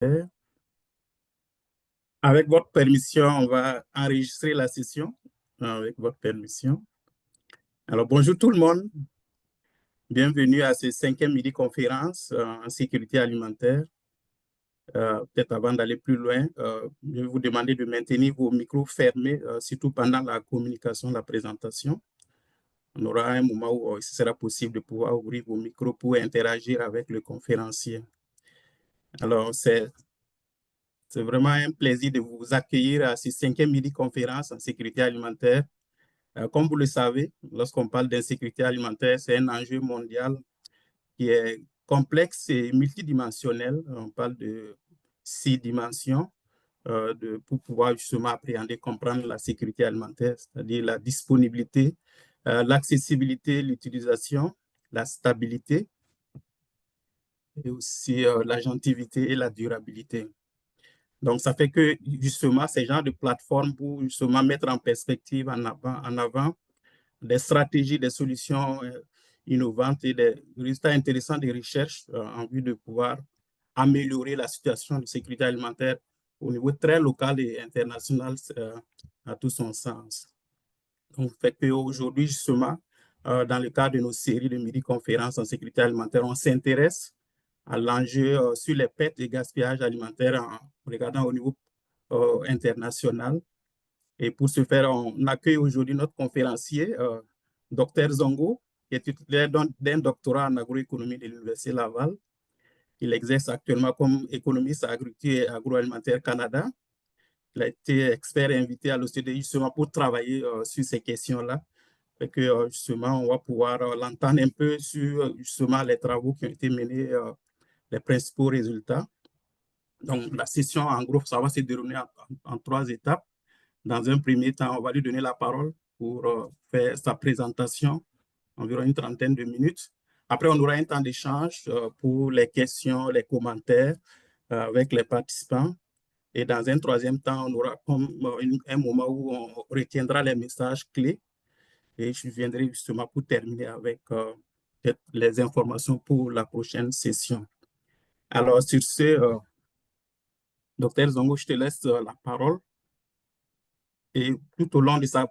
alimentaire. Avec votre permission, on va enregistrer la session. Avec votre permission. Alors, bonjour tout le monde. Bienvenue à ce 5e midi conférence en sécurité alimentaire. Peut-être avant d'aller plus loin, je vais vous demander de maintenir vos micros fermés, surtout pendant la communication, la présentation. On aura un moment où ce sera possible de pouvoir ouvrir vos micros pour interagir avec le conférencier. Alors, c'est vraiment un plaisir de vous accueillir à ce 5e midi conférence en sécurité alimentaire. Comme vous le savez, lorsqu'on parle d'insécurité alimentaire, c'est un enjeu mondial qui est complexe et multidimensionnel. On parle de 6 dimensions pour pouvoir justement appréhender, comprendre la sécurité alimentaire, c'est-à-dire la disponibilité, l'accessibilité, l'utilisation, la stabilité et aussi l'agentivité et la durabilité. Donc, ça fait que justement, ces genres de plateformes pour justement mettre en perspective, en avant des stratégies, des solutions innovantes et des résultats intéressants des recherches en vue de pouvoir améliorer la situation de sécurité alimentaire au niveau très local et international à tout son sens. Donc, fait qu'aujourd'hui, justement, dans le cadre de nos séries de midi-conférences en sécurité alimentaire, on s'intéresse à l'enjeu sur les pertes et gaspillage alimentaire en regardant au niveau international. Et pour ce faire, on accueille aujourd'hui notre conférencier, Dr Zongo, qui est titulaire d'un doctorat en agroéconomie de l'Université Laval. Il exerce actuellement comme économiste à Agriculture et Agroalimentaire Canada. Il a été expert invité à l'OCDE justement pour travailler sur ces questions-là. Et que justement, on va pouvoir l'entendre un peu sur justement les travaux qui ont été menés, les principaux résultats. Donc, la session, en gros, ça va se dérouler en 3 étapes. Dans un premier temps, on va lui donner la parole pour faire sa présentation, environ une trentaine de minutes. Après, on aura un temps d'échange pour les questions, les commentaires avec les participants. Et dans un troisième temps, on aura un moment où on retiendra les messages clés. Et je viendrai justement pour terminer avec les informations pour la prochaine session. Alors, sur ce, Dr Zongo, je te laisse la parole. Et tout au long de sa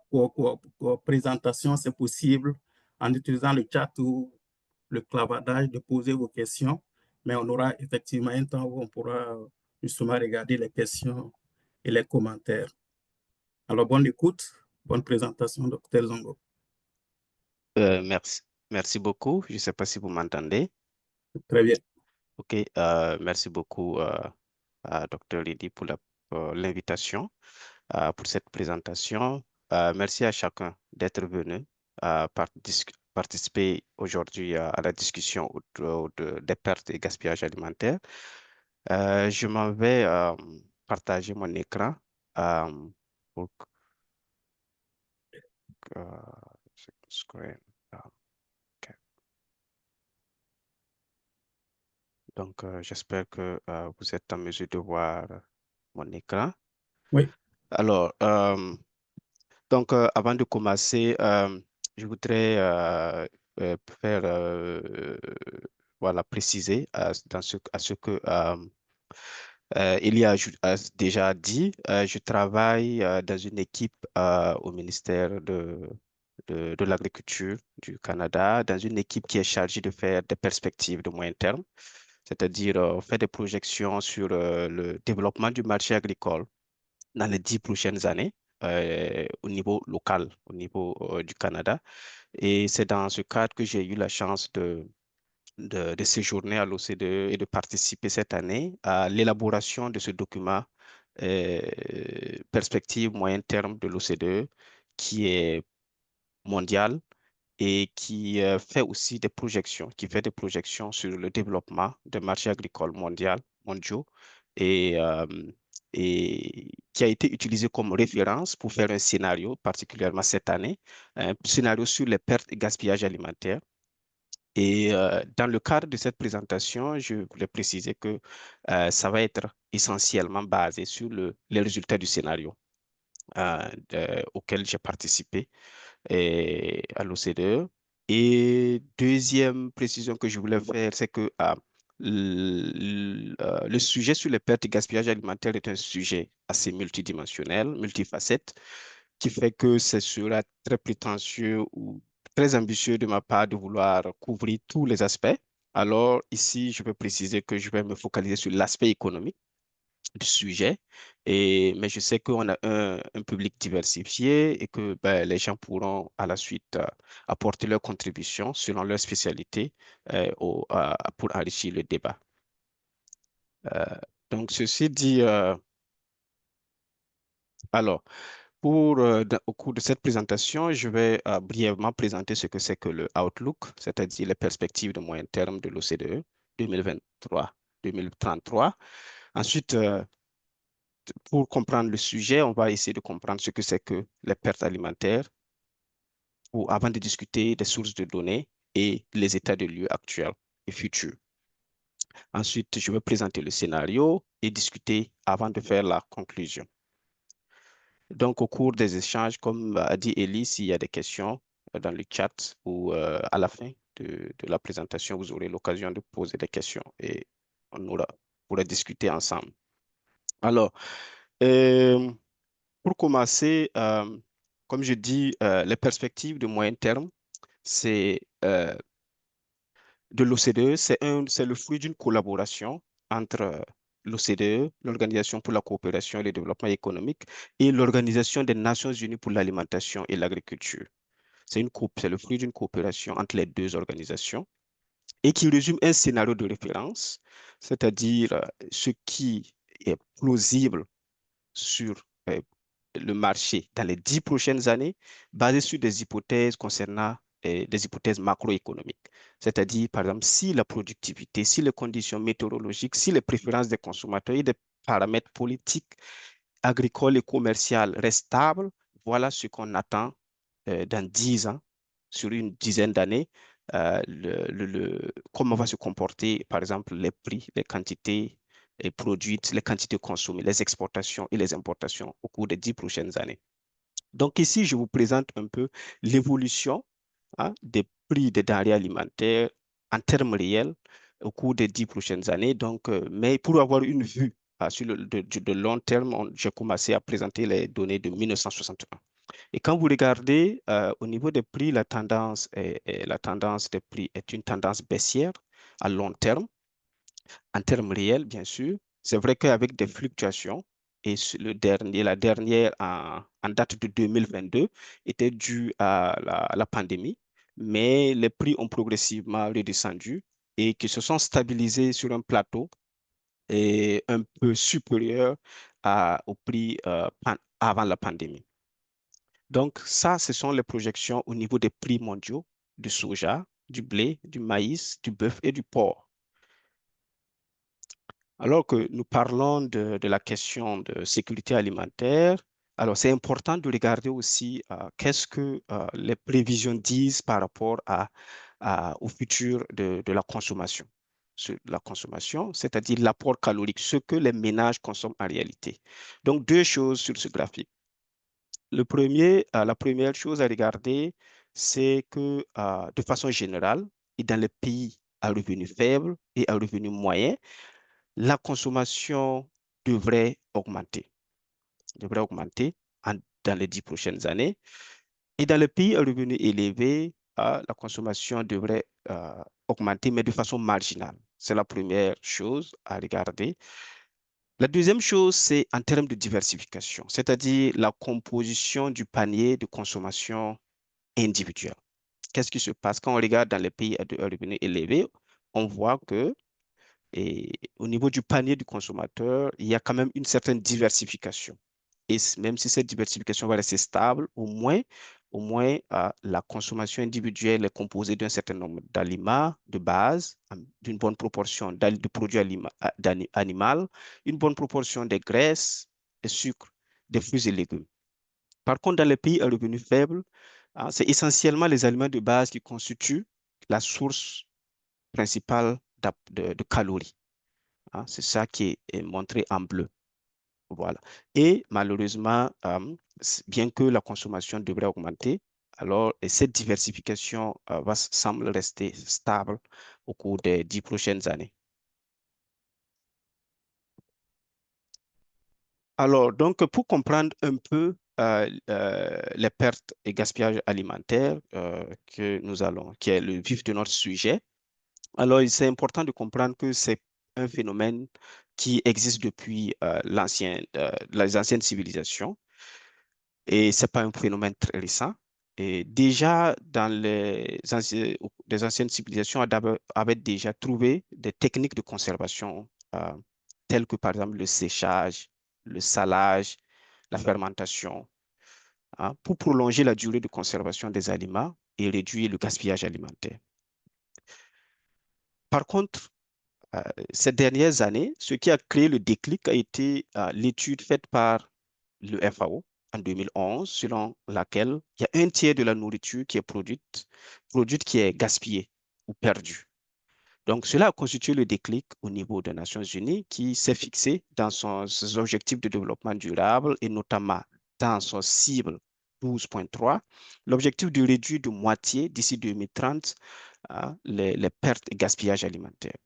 présentation, c'est possible, en utilisant le chat ou le clavardage, de poser vos questions. Mais on aura effectivement un temps où on pourra justement regarder les questions et les commentaires. Alors, bonne écoute, bonne présentation, Dr Zongo. Merci beaucoup. Je ne sais pas si vous m'entendez. Très bien. OK, merci beaucoup à Dr Lydie pour l'invitation, pour cette présentation. Merci à chacun d'être venu participer aujourd'hui à la discussion autour des pertes et gaspillages alimentaires. Je m'en vais partager mon écran pour screen. OK. Donc, j'espère que vous êtes en mesure de voir mon écran. Oui. Alors, donc, avant de commencer, je voudrais faire, voilà, préciser à ce que il y a déjà dit, je travaille dans une équipe au ministère de l'Agriculture du Canada, dans une équipe qui est chargée de faire des perspectives de moyen terme, c'est-à-dire faire des projections sur le développement du marché agricole dans les 10 prochaines années au niveau local, au niveau du Canada. Et c'est dans ce cadre que j'ai eu la chance de séjourner à l'OCDE et de participer cette année à l'élaboration de ce document perspective moyen terme de l'OCDE qui est mondial et qui fait aussi des projections, qui fait des projections sur le développement des marchés agricoles mondiaux et, euh, et qui a été utilisé comme référence pour faire un scénario, particulièrement cette année, un scénario sur les pertes et gaspillages alimentaires. Et dans le cadre de cette présentation, je voulais préciser que ça va être essentiellement basé sur les résultats du scénario auquel j'ai participé à l'OCDE. Et deuxième précision que je voulais faire, c'est que le sujet sur les pertes et gaspillage alimentaire est un sujet assez multidimensionnel, multifacette, qui fait que ce sera très prétentieux ou très ambitieux de ma part de vouloir couvrir tous les aspects. Alors ici, je peux préciser que je vais me focaliser sur l'aspect économique du sujet. Mais je sais qu'on a un public diversifié et que ben, les gens pourront à la suite apporter leur contribution selon leur spécialité pour enrichir le débat. Euh, donc, ceci dit, alors, au cours de cette présentation, je vais brièvement présenter ce que c'est que le Outlook, c'est-à-dire les perspectives de moyen terme de l'OCDE 2023-2033. Ensuite, pour comprendre le sujet, on va essayer de comprendre ce que c'est que les pertes alimentaires ou avant de discuter des sources de données et les états de lieu actuels et futurs. Ensuite, je vais présenter le scénario et discuter avant de faire la conclusion. Donc, au cours des échanges, comme a dit Elie, s'il y a des questions dans le chat ou à la fin de la présentation, vous aurez l'occasion de poser des questions et on pourra discuter ensemble. Alors, euh, pour commencer, comme je dis, les perspectives de moyen terme, c'est de l'OCDE, c'est le fruit d'une collaboration entre l'OCDE, l'Organisation pour la coopération et le développement économique, et l'Organisation des Nations unies pour l'alimentation et l'agriculture. C'est le fruit d'une coopération entre les deux organisations et qui résume un scénario de référence, c'est-à-dire ce qui est plausible sur le marché dans les 10 prochaines années, basé sur des hypothèses concernant des hypothèses macroéconomiques. C'est-à-dire, par exemple, si la productivité, si les conditions météorologiques, si les préférences des consommateurs et des paramètres politiques, agricoles et commerciaux restent stables, voilà ce qu'on attend dans 10 ans, sur une dizaine d'années, comment va se comporter, par exemple, les prix, les quantités produites, les quantités consommées, les exportations et les importations au cours des 10 prochaines années. Donc ici, je vous présente un peu l'évolution des prix des denrées alimentaires en termes réels au cours des 10 prochaines années. Donc, mais pour avoir une vue sur de long terme, j'ai commencé à présenter les données de 1961. Et quand vous regardez au niveau des prix, la tendance des prix est une tendance baissière à long terme, en termes réels, bien sûr. C'est vrai qu'avec des fluctuations, et la dernière en date de 2022 était due à la pandémie, mais les prix ont progressivement redescendu et qui se sont stabilisés sur un plateau et un peu supérieur au prix avant la pandémie. Donc, ça, ce sont les projections au niveau des prix mondiaux du soja, du blé, du maïs, du bœuf et du porc. Alors que nous parlons de la question de sécurité alimentaire, alors c'est important de regarder aussi qu'est-ce que les prévisions disent par rapport au futur de la consommation. La consommation, c'est-à-dire l'apport calorique, ce que les ménages consomment en réalité. Donc, deux choses sur ce graphique. La première chose à regarder, c'est que de façon générale, et dans les pays à revenus faibles et à revenus moyens, la consommation devrait augmenter, dans les 10 prochaines années. Et dans les pays à revenus élevés, la consommation devrait augmenter, mais de façon marginale. C'est la première chose à regarder. La deuxième chose, c'est en termes de diversification, c'est-à-dire la composition du panier de consommation individuelle. Qu'est-ce qui se passe quand on regarde dans les pays à revenus élevés? On voit que au niveau du panier du consommateur, il y a quand même une certaine diversification. Et même si cette diversification va rester stable, la consommation individuelle est composée d'un certain nombre d'aliments de base, d'une bonne proportion de produits animaux, une bonne proportion de graisses, de sucre, des fruits et légumes. Par contre, dans les pays à revenus faibles, c'est essentiellement les aliments de base qui constituent la source principale de calories. C'est ça qui est montré en bleu. Voilà. Et malheureusement, bien que la consommation devrait augmenter, alors cette diversification semble rester stable au cours des 10 prochaines années. Alors, donc, pour comprendre un peu les pertes et gaspillage alimentaire qui est le vif de notre sujet, alors c'est important de comprendre que c'est un phénomène qui existe depuis les anciennes civilisations et c'est pas un phénomène très récent. Et déjà, dans les anciennes civilisations avaient déjà trouvé des techniques de conservation telles que par exemple le séchage, le salage, la fermentation, hein, pour prolonger la durée de conservation des aliments et réduire le gaspillage alimentaire. Par contre, ces dernières années, ce qui a créé le déclic a été l'étude faite par le FAO en 2011, selon laquelle il y a un tiers de la nourriture qui est produite qui est gaspillée ou perdue. Donc, cela a constitué le déclic au niveau des Nations Unies qui s'est fixé dans ses objectifs de développement durable et notamment dans son cible 12.3, l'objectif de réduire de moitié d'ici 2030 les pertes et gaspillages alimentaires.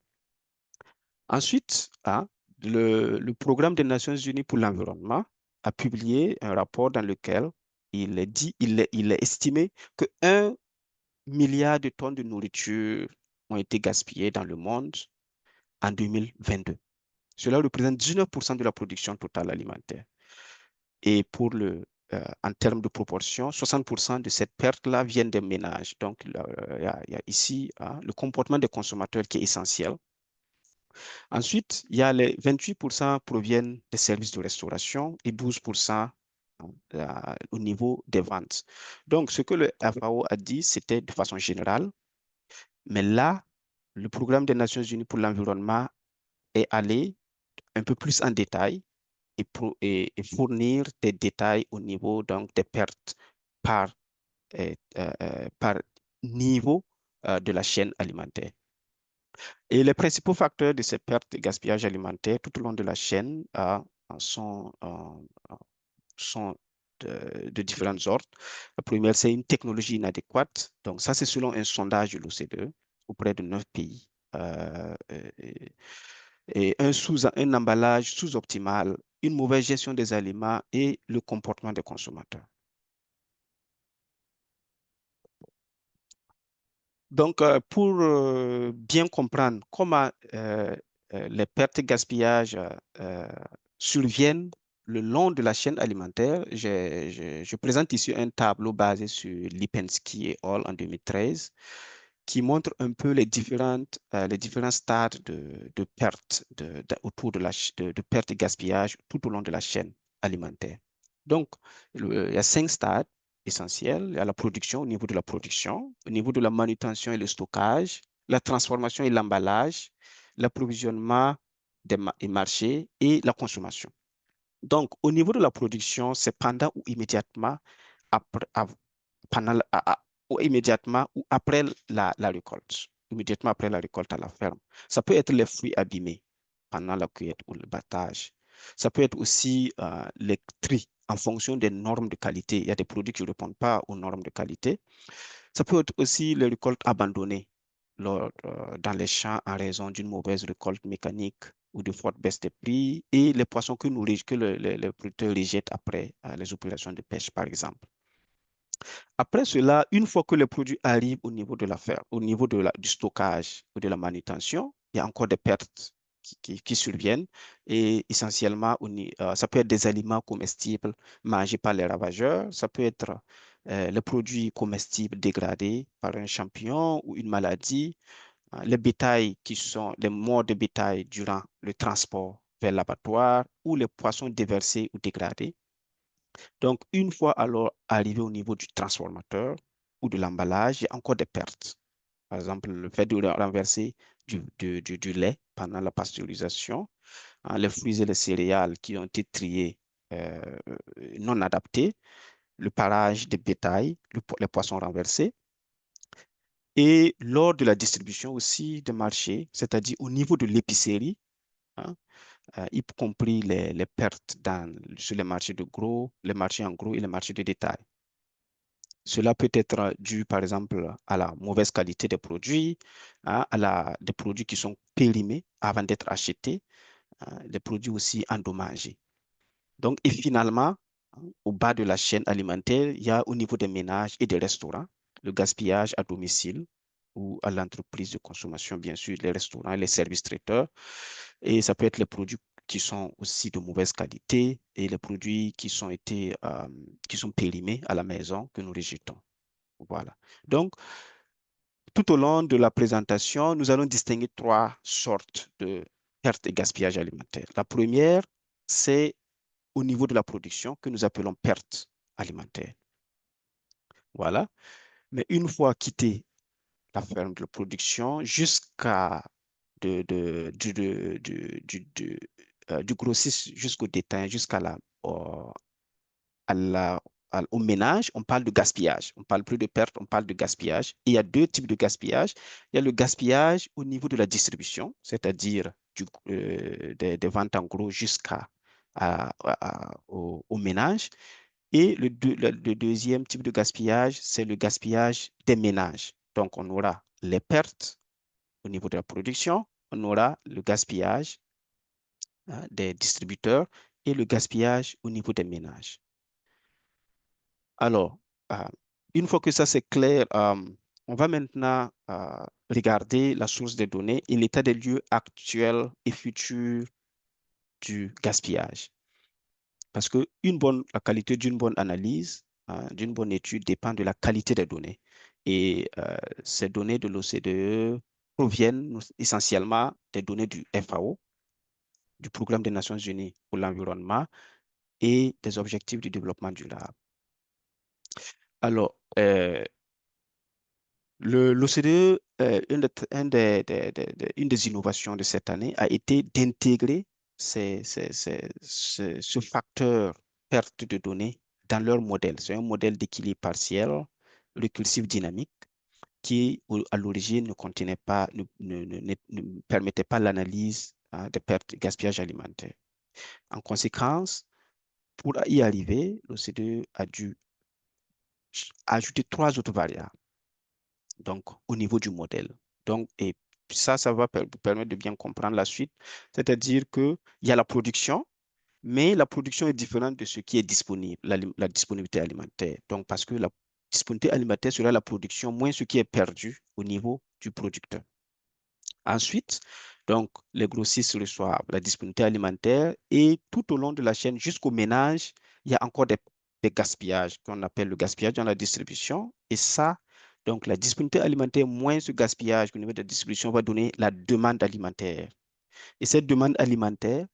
Ensuite, le Programme des Nations Unies pour l'environnement a publié un rapport dans lequel il est estimé que 1 milliard de tonnes de nourriture ont été gaspillées dans le monde en 2022. Cela représente 19% de la production totale alimentaire. Et en termes de proportion, 60% de cette perte-là viennent des ménages. Donc, il y a ici le comportement des consommateurs qui est essentiel. Ensuite, il y a les 28% proviennent des services de restauration et 12% au niveau des ventes. Donc, ce que le FAO a dit, c'était de façon générale, mais là, le Programme des Nations Unies pour l'environnement est allé un peu plus en détail et fournir des détails au niveau donc, des pertes par, par niveau de la chaîne alimentaire. Et les principaux facteurs de ces pertes et gaspillage alimentaire tout au long de la chaîne sont, sont de différentes ordres. La première, c'est une technologie inadéquate. Donc, ça, c'est selon un sondage de l'OCDE auprès de 9 pays. Et un emballage sous-optimal, une mauvaise gestion des aliments et le comportement des consommateurs. Donc, pour bien comprendre comment les pertes et gaspillages surviennent le long de la chaîne alimentaire, je présente ici un tableau basé sur Lipinski et al. En 2013 qui montre un peu les différents stades de pertes autour de pertes et gaspillage tout au long de la chaîne alimentaire. Donc, il y a 5 stades essentiels. Il y a la production, au niveau de la production, au niveau de la manutention et le stockage, la transformation et l'emballage, l'approvisionnement des marchés et la consommation. Donc, au niveau de la production, c'est pendant ou immédiatement après, pendant, ou immédiatement ou après la récolte, immédiatement après la récolte à la ferme. Ça peut être les fruits abîmés pendant la cueillette ou le battage. Ça peut être aussi les tri en fonction des normes de qualité. Il y a des produits qui ne répondent pas aux normes de qualité. Ça peut être aussi les récoltes abandonnées dans les champs en raison d'une mauvaise récolte mécanique ou de forte baisse des prix et les poissons que les producteurs rejettent après les opérations de pêche, par exemple. Après cela, une fois que les produits arrivent au niveau de l'affaire, au niveau du stockage ou de la manutention, il y a encore des pertes qui surviennent et essentiellement, ça peut être des aliments comestibles mangés par les ravageurs, ça peut être les produits comestibles dégradés par un champignon ou une maladie, les bétails qui sont les morts de bétail durant le transport vers l'abattoir ou les poissons déversés ou dégradés. Donc, une fois alors arrivé au niveau du transformateur ou de l'emballage, il y a encore des pertes. Par exemple, le fait de renverser du lait pendant la pasteurisation, les fruits et les céréales qui ont été triés euh, non adaptés, le parage des bétails, les poissons renversés, et lors de la distribution aussi de marché, c'est-à-dire au niveau de l'épicerie, hein, y compris les pertes sur les marchés de gros, les marchés en gros et les marchés de détail. Cela peut être dû, par exemple, à la mauvaise qualité des produits, des produits qui sont périmés avant d'être achetés, des produits aussi endommagés. Donc, et finalement, au bas de la chaîne alimentaire, il y a au niveau des ménages et des restaurants, le gaspillage à domicile ou à l'entreprise de consommation, bien sûr, les restaurants, les services traiteurs. Et ça peut être les produits qui sont aussi de mauvaise qualité et les produits qui sont périmés à la maison que nous rejetons. Voilà. Donc, tout au long de la présentation, nous allons distinguer trois sortes de pertes et gaspillage alimentaire. La première, c'est au niveau de la production que nous appelons perte alimentaire. Voilà. Mais une fois quitté la ferme de production jusqu'à du grossiste jusqu'au détail, jusqu'à à la, au ménage, on parle de gaspillage. On ne parle plus de perte, on parle de gaspillage. Et il y a deux types de gaspillage. Il y a le gaspillage au niveau de la distribution, c'est-à-dire des ventes en gros jusqu'à au ménage. Et le deuxième type de gaspillage, c'est le gaspillage des ménages. Donc, on aura les pertes au niveau de la production, on aura le gaspillage des distributeurs et le gaspillage au niveau des ménages. Alors, euh, une fois que ça c'est clair, on va maintenant regarder la source des données et l'état des lieux actuels et futurs du gaspillage. Parce que la qualité d'une bonne analyse, d'une bonne étude dépend de la qualité des données. Et ces données de l'OCDE proviennent essentiellement des données du FAO, du Programme des Nations Unies pour l'environnement et des objectifs du développement durable. Alors, l'OCDE, une des innovations de cette année a été d'intégrer ce facteur perte de données dans leur modèle. C'est un modèle d'équilibre partiel, récursif dynamique, qui à l'origine ne contenait pas, ne permettait pas l'analyse des pertes et gaspillage alimentaire. En conséquence, pour y arriver, l'OCDE a dû ajouter trois autres variables. Donc, au niveau du modèle. Donc, et ça va vous permettre de bien comprendre la suite. C'est-à-dire qu'il y a la production, mais la production est différente de ce qui est disponible, la disponibilité alimentaire. Donc, parce que la disponibilité alimentaire sera la production moins ce qui est perdu au niveau du producteur. Ensuite, donc, les grossistes reçoivent la disponibilité alimentaire et tout au long de la chaîne jusqu'au ménage, il y a encore des gaspillages qu'on appelle le gaspillage dans la distribution. Et ça, donc, la disponibilité alimentaire moins ce gaspillage au niveau de la distribution va donner la demande alimentaire. Et cette demande alimentaire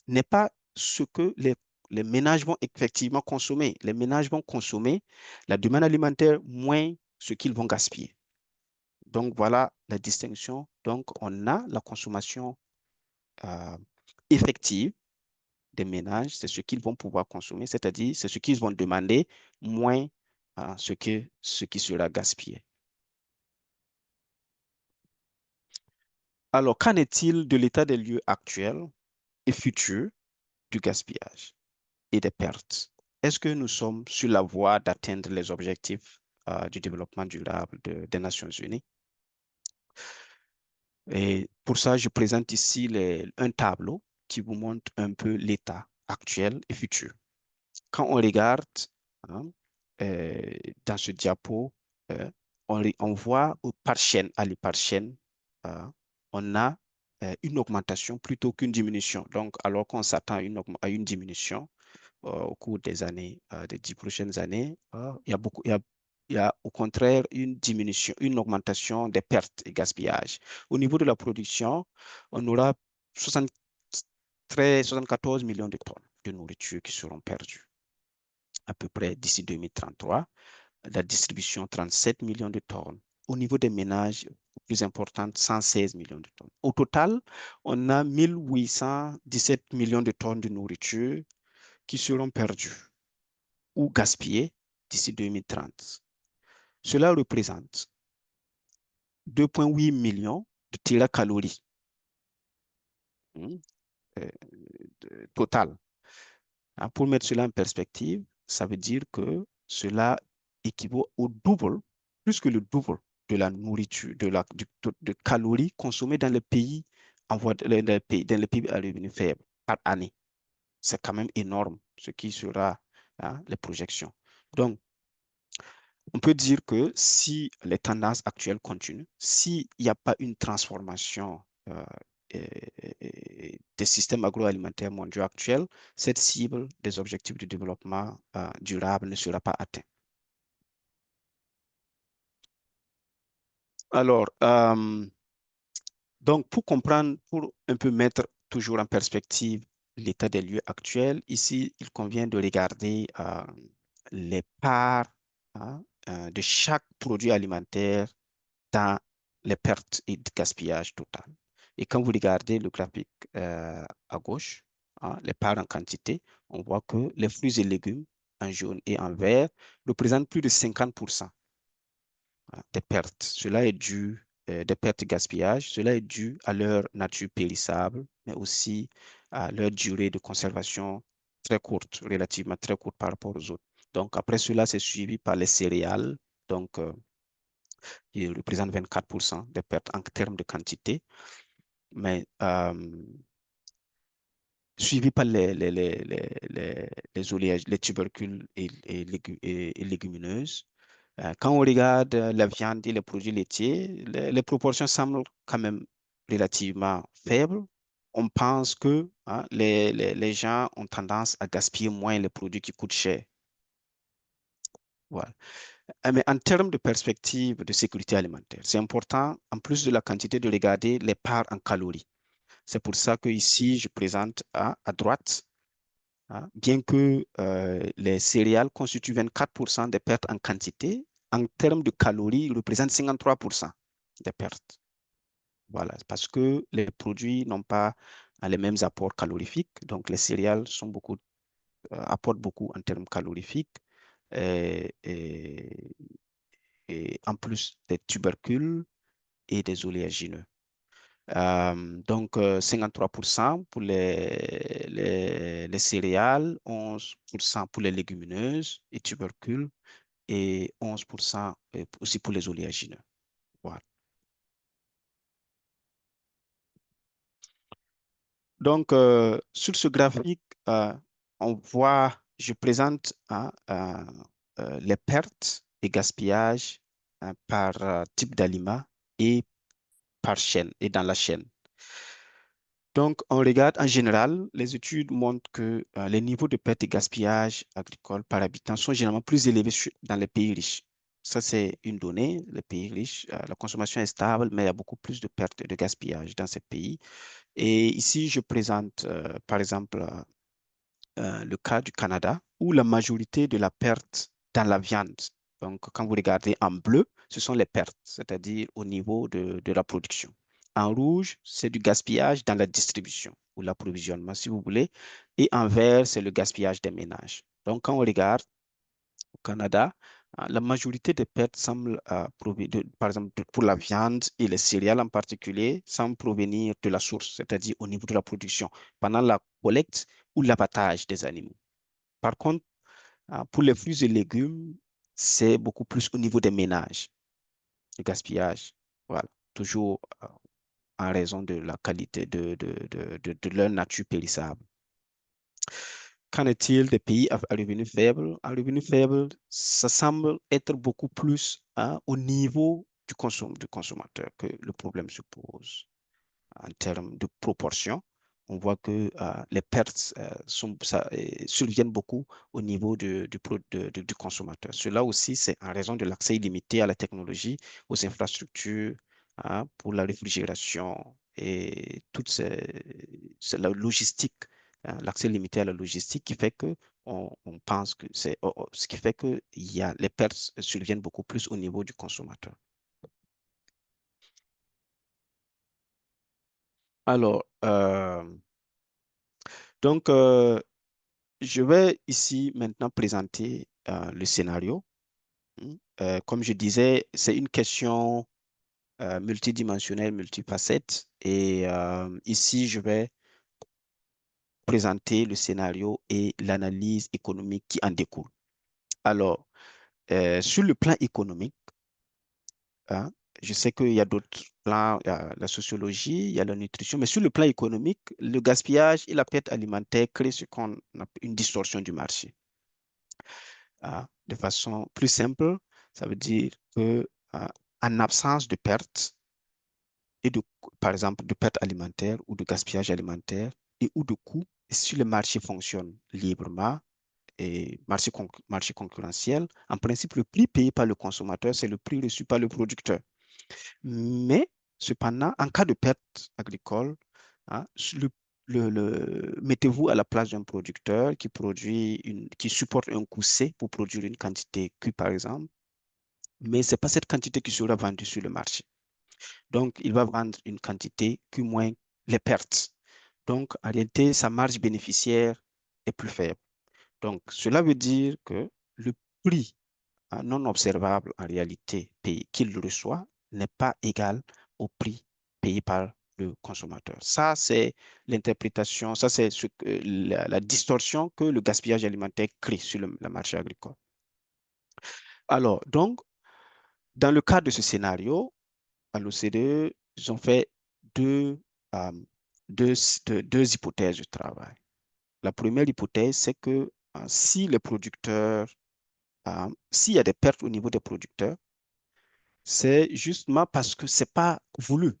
n'est pas ce que les ménages vont effectivement consommer. Les ménages vont consommer la demande alimentaire moins ce qu'ils vont gaspiller. Donc, voilà la distinction. Donc, on a la consommation effective des ménages, c'est ce qu'ils vont pouvoir consommer, c'est-à-dire c'est ce qu'ils vont demander, moins ce qui sera gaspillé. Alors, qu'en est-il de l'état des lieux actuels et futurs du gaspillage et des pertes? Est-ce que nous sommes sur la voie d'atteindre les objectifs du développement durable des Nations Unies? Et pour ça, je présente ici un tableau qui vous montre un peu l'état actuel et futur. Quand on regarde hein, dans ce diapo, euh, on voit par chaîne, allez, par chaîne, on a une augmentation plutôt qu'une diminution. Donc, alors qu'on s'attend à une diminution au cours des années, des 10 prochaines années, il y a au contraire une diminution, une augmentation des pertes et gaspillages. Au niveau de la production, on aura 74 millions de tonnes de nourriture qui seront perdues à peu près d'ici 2033. La distribution, 37 millions de tonnes. Au niveau des ménages, plus importante, 116 millions de tonnes. Au total, on a 1817 millions de tonnes de nourriture qui seront perdues ou gaspillées d'ici 2030. Cela représente 2,8 millions de kilocalories total. Pour mettre cela en perspective, ça veut dire que cela équivaut au double, plus que le double de la nourriture, de calories consommées dans les pays dans les pays à revenu faible par année. c'est quand même énorme, ce qui sera les projections. Donc, on peut dire que si les tendances actuelles continuent, s'il n'y a pas une transformation des systèmes agroalimentaires mondiaux actuels, cette cible des objectifs de développement durable ne sera pas atteinte. Alors, donc pour comprendre, pour un peu mettre toujours en perspective l'état des lieux actuels, ici, il convient de regarder les parts de chaque produit alimentaire dans les pertes et le gaspillage total. Et quand vous regardez le graphique à gauche, les parts en quantité, on voit que les fruits et légumes en jaune et en vert représentent plus de 50% des pertes. Cela est dû, des pertes et gaspillage, cela est dû à leur nature périssable, mais aussi à leur durée de conservation très courte, relativement très courte par rapport aux autres. Donc, après cela, c'est suivi par les céréales, donc qui représentent 24% des pertes en termes de quantité, mais suivi par les tubercules et légumineuses. Quand on regarde la viande et les produits laitiers, les proportions semblent quand même relativement faibles. On pense que les gens ont tendance à gaspiller moins les produits qui coûtent cher. Voilà. Mais en termes de perspective de sécurité alimentaire, c'est important, en plus de la quantité, de regarder les parts en calories. C'est pour ça que ici, je présente à droite, bien que les céréales constituent 24% des pertes en quantité, en termes de calories, ils représentent 53% des pertes. Voilà, parce que les produits n'ont pas les mêmes apports calorifiques. Donc, les céréales apportent beaucoup en termes calorifiques. Et, et- et en plus des tubercules et des oléagineux. Donc, 53% pour les céréales, 11% pour les légumineuses et tubercules et 11% aussi pour les oléagineux. Voilà. Donc, sur ce graphique, on voit, je présente les pertes et gaspillages par type d'aliment et par chaîne et dans la chaîne. Donc, on regarde en général, les études montrent que les niveaux de perte et gaspillage agricole par habitant sont généralement plus élevés dans les pays riches. Ça, c'est une donnée. Les pays riches, la consommation est stable, mais il y a beaucoup plus de pertes et de gaspillage dans ces pays. Et ici, je présente, par exemple, le cas du Canada, où la majorité de la perte dans la viande, donc quand vous regardez en bleu, ce sont les pertes, c'est-à-dire au niveau de la production. En rouge, c'est du gaspillage dans la distribution ou l'approvisionnement, si vous voulez. Et en vert, c'est le gaspillage des ménages. Donc, quand on regarde au Canada, la majorité des pertes semblent par exemple, pour la viande et les céréales en particulier, semblent provenir de la source, c'est-à-dire au niveau de la production, pendant la collecte ou l'abattage des animaux. Par contre, pour les fruits et légumes, c'est beaucoup plus au niveau des ménages, le gaspillage. Voilà, toujours en raison de la qualité de leur nature périssable. Qu'en est-il des pays à revenus faibles? À revenus faibles, ça semble être beaucoup plus au niveau du consommateur que le problème se pose en termes de proportion. On voit que les pertes surviennent beaucoup au niveau du consommateur. Cela aussi, c'est en raison de l'accès illimité à la technologie, aux infrastructures, pour la réfrigération et c'est la logistique, l'accès limité à la logistique qui fait que on pense que ce qui fait que les pertes surviennent beaucoup plus au niveau du consommateur. Alors, donc, je vais ici maintenant présenter le scénario. Comme je disais, c'est une question multidimensionnelle, multifacette. Et ici, je vais présenter le scénario et l'analyse économique qui en découle. Alors, sur le plan économique, hein, je sais qu'il y a d'autres plans, il y a la sociologie, il y a la nutrition, mais sur le plan économique, le gaspillage et la perte alimentaire créent ce qu'on appelle une distorsion du marché. De façon plus simple, ça veut dire que en absence de perte et de, par exemple, de perte alimentaire ou de gaspillage alimentaire et ou de coûts, si le marché fonctionne librement et marché concurrentiel, en principe, le prix payé par le consommateur, c'est le prix reçu par le producteur. Mais cependant, en cas de perte agricole, hein, mettez-vous à la place d'un producteur qui supporte un coût C pour produire une quantité Q, par exemple, mais ce n'est pas cette quantité qui sera vendue sur le marché. Donc, il va vendre une quantité Q moins les pertes. Donc, en réalité, sa marge bénéficiaire est plus faible. Donc, cela veut dire que le prix non observable en réalité qu'il reçoit n'est pas égal au prix payé par le consommateur. Ça, c'est l'interprétation, ça, c'est la distorsion que le gaspillage alimentaire crée sur le marché agricole. Alors, donc, dans le cadre de ce scénario, à l'OCDE, ils ont fait deux, euh, deux hypothèses de travail. La première hypothèse, c'est que si les producteurs, s'il y a des pertes au niveau des producteurs, c'est justement parce que c'est pas voulu.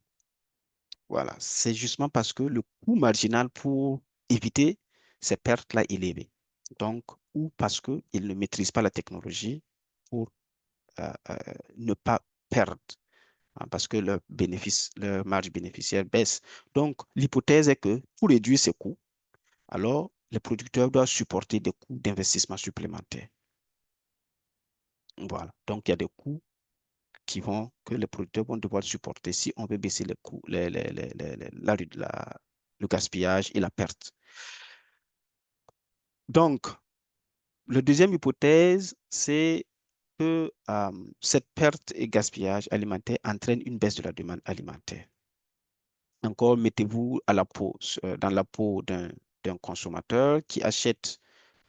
Voilà, c'est justement parce que le coût marginal pour éviter ces pertes-là est élevé. Donc, ou parce qu'ils ne maîtrisent pas la technologie pour ne pas perdre, hein, parce que leur marge bénéficiaire baisse. Donc, l'hypothèse est que pour réduire ces coûts, alors les producteurs doivent supporter des coûts d'investissement supplémentaires. Voilà, donc il y a des coûts que les producteurs vont devoir supporter si on veut baisser les coûts, le gaspillage et la perte. Donc, la deuxième hypothèse, c'est que cette perte et gaspillage alimentaire entraîne une baisse de la demande alimentaire. Encore, mettez-vous dans la peau d'un consommateur qui achète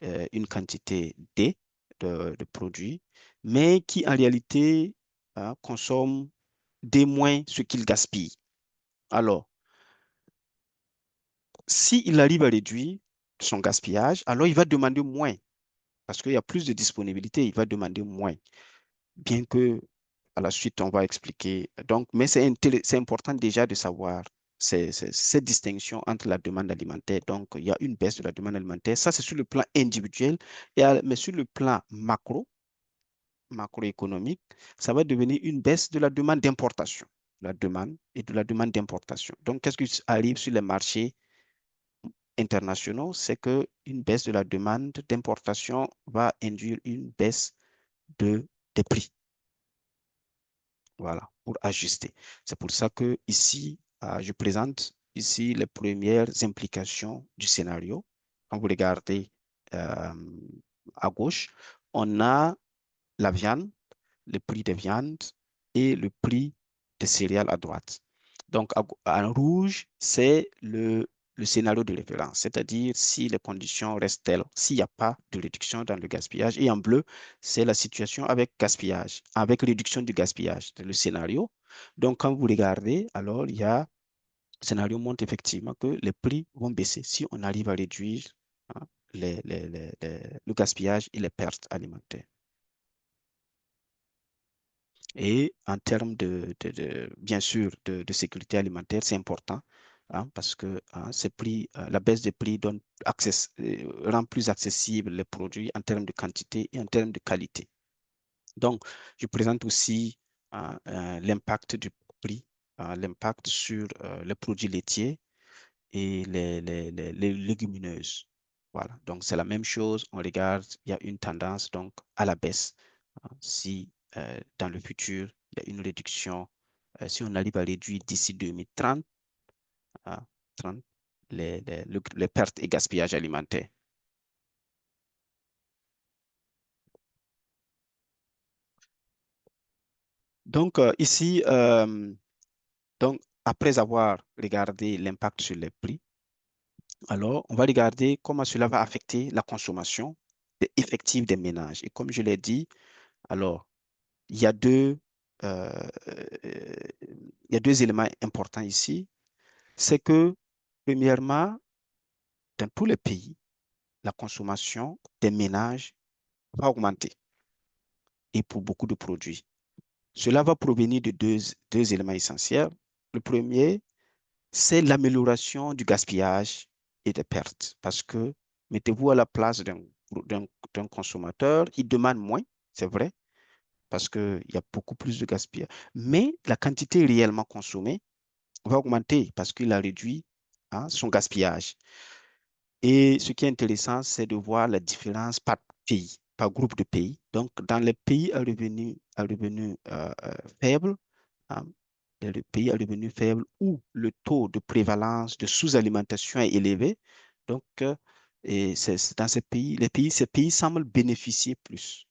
une quantité D de produits, mais qui en réalité consomme des moins ce qu'il gaspille. Alors, s'il arrive à réduire son gaspillage, alors il va demander moins parce qu'il y a plus de disponibilité, il va demander moins. Bien que à la suite, on va expliquer. Donc, mais c'est important déjà de savoir cette distinction entre la demande alimentaire. Donc, il y a une baisse de la demande alimentaire. Ça, c'est sur le plan individuel. Mais sur le plan macroéconomique, ça va devenir une baisse de la demande d'importation. La demande et de la demande d'importation. Donc, qu'est-ce qui arrive sur les marchés internationaux? C'est qu'une baisse de la demande d'importation va induire une baisse des prix. Voilà, pour ajuster. C'est pour ça que ici, je présente ici les premières implications du scénario. Quand vous regardez à gauche, on a la viande, le prix des viandes et le prix des céréales à droite. Donc, en rouge, c'est le scénario de référence, c'est-à-dire si les conditions restent telles, s'il n'y a pas de réduction dans le gaspillage. Et en bleu, c'est la situation avec gaspillage, avec réduction du gaspillage, c'est le scénario. Donc, quand vous regardez, alors il y a, le scénario montre effectivement que les prix vont baisser si on arrive à réduire hein, le gaspillage et les pertes alimentaires. Et en termes bien sûr, de sécurité alimentaire, c'est important hein, parce que hein, la baisse des prix rend plus accessibles les produits en termes de quantité et en termes de qualité. Donc, je présente aussi l'impact du prix, l'impact sur les produits laitiers et les légumineuses. Voilà, donc c'est la même chose. On regarde, il y a une tendance donc à la baisse. Si dans le futur, il y a une réduction, si on arrive à réduire d'ici 2030, 30, les pertes et gaspillages alimentaires. Donc ici, donc, après avoir regardé l'impact sur les prix, alors on va regarder comment cela va affecter la consommation effective des ménages. Et comme je l'ai dit, alors il y a deux il y a deux éléments importants ici. C'est que, premièrement, dans tous les pays, la consommation des ménages va augmenter et pour beaucoup de produits. Cela va provenir de deux éléments essentiels. Le premier, c'est l'amélioration du gaspillage et des pertes. Parce que mettez-vous à la place d'un consommateur, il demande moins, c'est vrai, parce qu'il y a beaucoup plus de gaspillage. Mais la quantité réellement consommée va augmenter parce qu'il a réduit son gaspillage. Et ce qui est intéressant, c'est de voir la différence par pays, par groupe de pays. Donc, dans les pays à revenu faible, hein, dans les pays à revenu faible où le taux de prévalence de sous-alimentation est élevé, donc, et c'est dans ces pays semblent bénéficier plus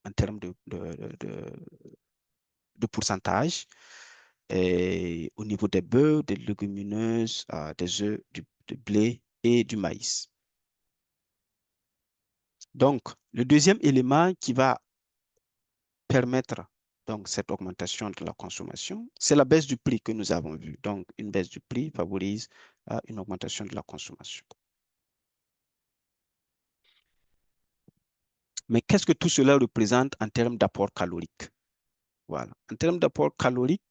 en termes de pourcentage et au niveau des bœufs, des légumineuses, des œufs, du blé et du maïs. Donc, le deuxième élément qui va permettre donc cette augmentation de la consommation, c'est la baisse du prix que nous avons vu. Donc, une baisse du prix favorise une augmentation de la consommation. Mais qu'est-ce que tout cela représente en termes d'apport calorique? Voilà. En termes d'apport calorique,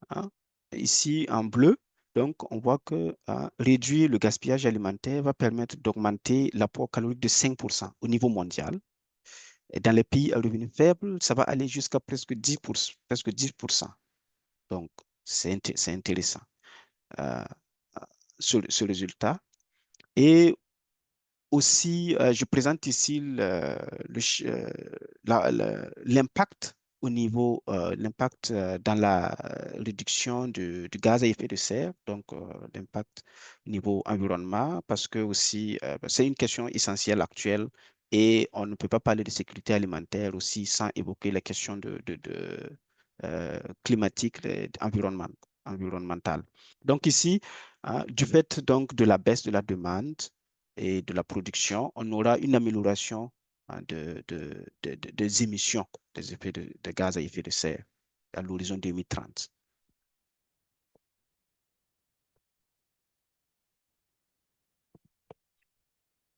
hein, ici en bleu, donc on voit que réduire le gaspillage alimentaire va permettre d'augmenter l'apport calorique de 5% au niveau mondial. Et dans les pays à revenus faibles, ça va aller jusqu'à presque 10%, presque 10%. Donc, c'est intéressant, euh, ce résultat. Et aussi, je présente ici l'impact au niveau, l'impact dans la réduction du gaz à effet de serre, donc l'impact au niveau environnement, parce que aussi, c'est une question essentielle actuelle et on ne peut pas parler de sécurité alimentaire aussi sans évoquer la question climatique, environnementale. Donc ici, du fait donc de la baisse de la demande, et de la production, on aura une amélioration des émissions des effets de gaz à effet de serre à l'horizon 2030.